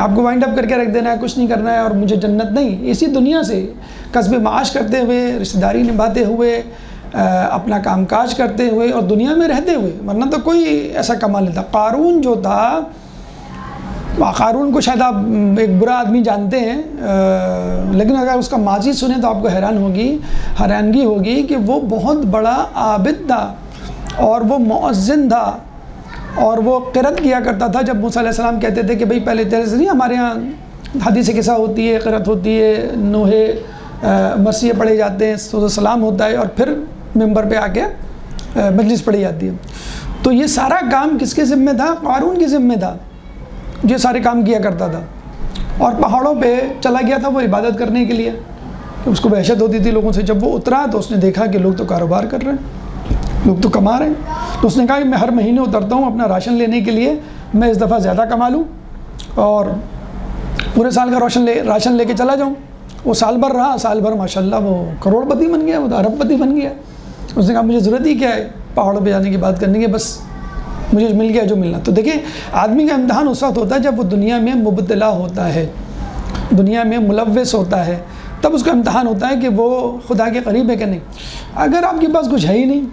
آپ کو وائنڈ اپ کر کے رکھ دینا ہے، کچھ نہیں کرنا ہے اور مجھے جنت نہیں، اسی دنیا سے کسب معاش کرتے ہوئے، رشتہ داری نبھاتے ہوئے، اپنا کام کاج کرتے ہوئے اور دنیا میں رہتے ہوئے، ورنہ تو کوئی ایسا کمال نہیں تھا۔ قارون جو تھا، قارون کو شاید آپ ایک برا آدمی جانتے ہیں، لیکن اگر اس کا ماضی سنیں تو آپ کو حیرانگی ہوگی کہ وہ بہت بڑا عابد تھا، اور وہ مؤذن تھا، اور وہ قرأت کیا کرتا تھا۔ جب موسیٰ علیہ السلام کہتے تھے کہ بھئی پہلے تیرے سے نہیں، ہمارے ہاں حدیث قصہ ہوتی ہے، قرأت ہوتی ہے، نوحے مرثیے پڑھے جاتے ہیں، سورۃ السلام ہوتا ہے، اور پھر ممبر پہ آ کے مجلس پڑھی جاتی ہے۔ تو یہ سارا کام کس کے ذمہ تھا؟ قارون کے ذمہ تھا، جو سارے کام کیا کرتا تھا، اور پہاڑوں پہ چلا گیا تھا وہ عبادت کرنے کے لیے، اس کو وحشت ہوتی تھی لوگوں سے۔ جب وہ اترا تو اس نے دیکھا کہ لوگ تو کاروبار کر رہے ہیں، لوگ تو کما رہے ہیں، تو اس نے کہا کہ میں ہر مہینے اترتا ہوں اپنا راشن لینے کے لیے، میں اس دفعہ زیادہ کما لوں اور پورے سال کا راشن لے کے چلا جاؤں۔ وہ سال بھر رہا، سال بھر ماشاءاللہ وہ کروڑ پتی بن گیا، وہ تو ارب پتی بن گیا۔ اس نے کہا مجھے ضرورت ہی کیا ہے پہاڑوں پہ جانے کی بات کرنے کی، بس مجھے مل گیا جو ملنا۔ تو دیکھیں، آدمی کا امتحان اس وقت ہوتا ہے جب وہ دنیا میں مبتلا ہوتا ہے، دنیا میں ملوث ہوتا ہے، تب اس کا امتحان ہوتا ہے کہ وہ خدا کے قریب ہے کہ نہیں۔ اگر آپ کے پاس کچھ ہے ہی نہیں،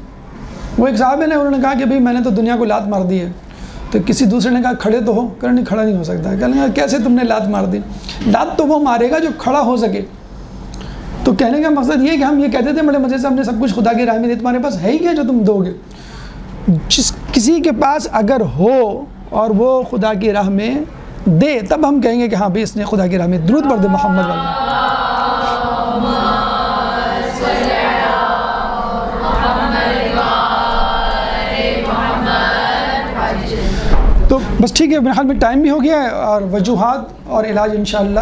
وہ ایک صاحب نے انہوں نے کہا کہ بھئی میں نے تو دنیا کو لات مار دی ہے، تو کسی دوسرے نے کہا کھڑے تو ہو، کہا نہیں کھڑا نہیں ہو سکتا. کہنے لگا کیسے تم نے لات مار دی؟ لات تو وہ مارے گا جو کھڑا ہو سکے. تو کہنے کا مقصد یہ ہے کہ ہم یہ کہتے تھے بڑے مزے سے ہم نے سب کچھ خدا کی راہ میں دیا، تمہارے پاس ہے ہی کیا جو تم دو گے؟ کسی کے پاس اگر ہو اور وہ خدا کی راہ میں دے تب ہم کہیں گے کہ ہاں بھائی اس نے خدا کی راہ میں درود پڑھ دے محمد والے. تو بس ٹھیک ہے، میرے خیال میں ٹائم بھی ہو گیا ہے اور وجوہات اور علاج انشاءاللہ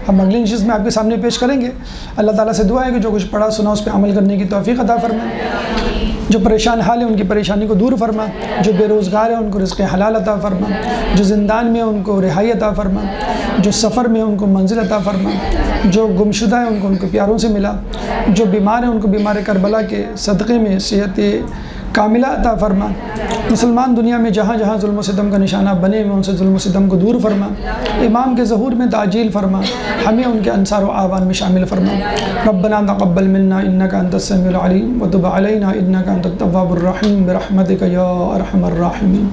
ہم اگلی نشست میں آپ کے سامنے پیش کریں گے. اللہ تعالیٰ سے دعا ہے کہ جو کچھ پڑھا سنا اس پہ عمل کرنے کی توفیق عطا فرمائے. جو پریشان حال ہیں ان کی پریشانی کو دور فرما، جو بے روزگار ہیں ان کو رزق حلال عطا فرما، جو زندان میں ان کو رہائی عطا فرما، جو سفر میں ان کو منزل عطا فرما، جو گمشدہ ہیں ان کو پیاروں سے ملا، جو بیمار ہیں ان کو بیمار کربلا کے صدقے میں صحت کاملہ عطا فرما. مسلمان دنیا میں جہاں جہاں ظلم و ستم کا نشانہ بنے ہوئے ان سے ظلم و ستم کو دور فرما. امام کے ظہور میں تعجیل فرما، ہمیں ان کے انصار و اعوان میں شامل فرما. ربنا تقبل منا انک انت السمیع العلیم وتب علینا انک انت التواب الرحیم برحمتک یا ارحم الراحمین.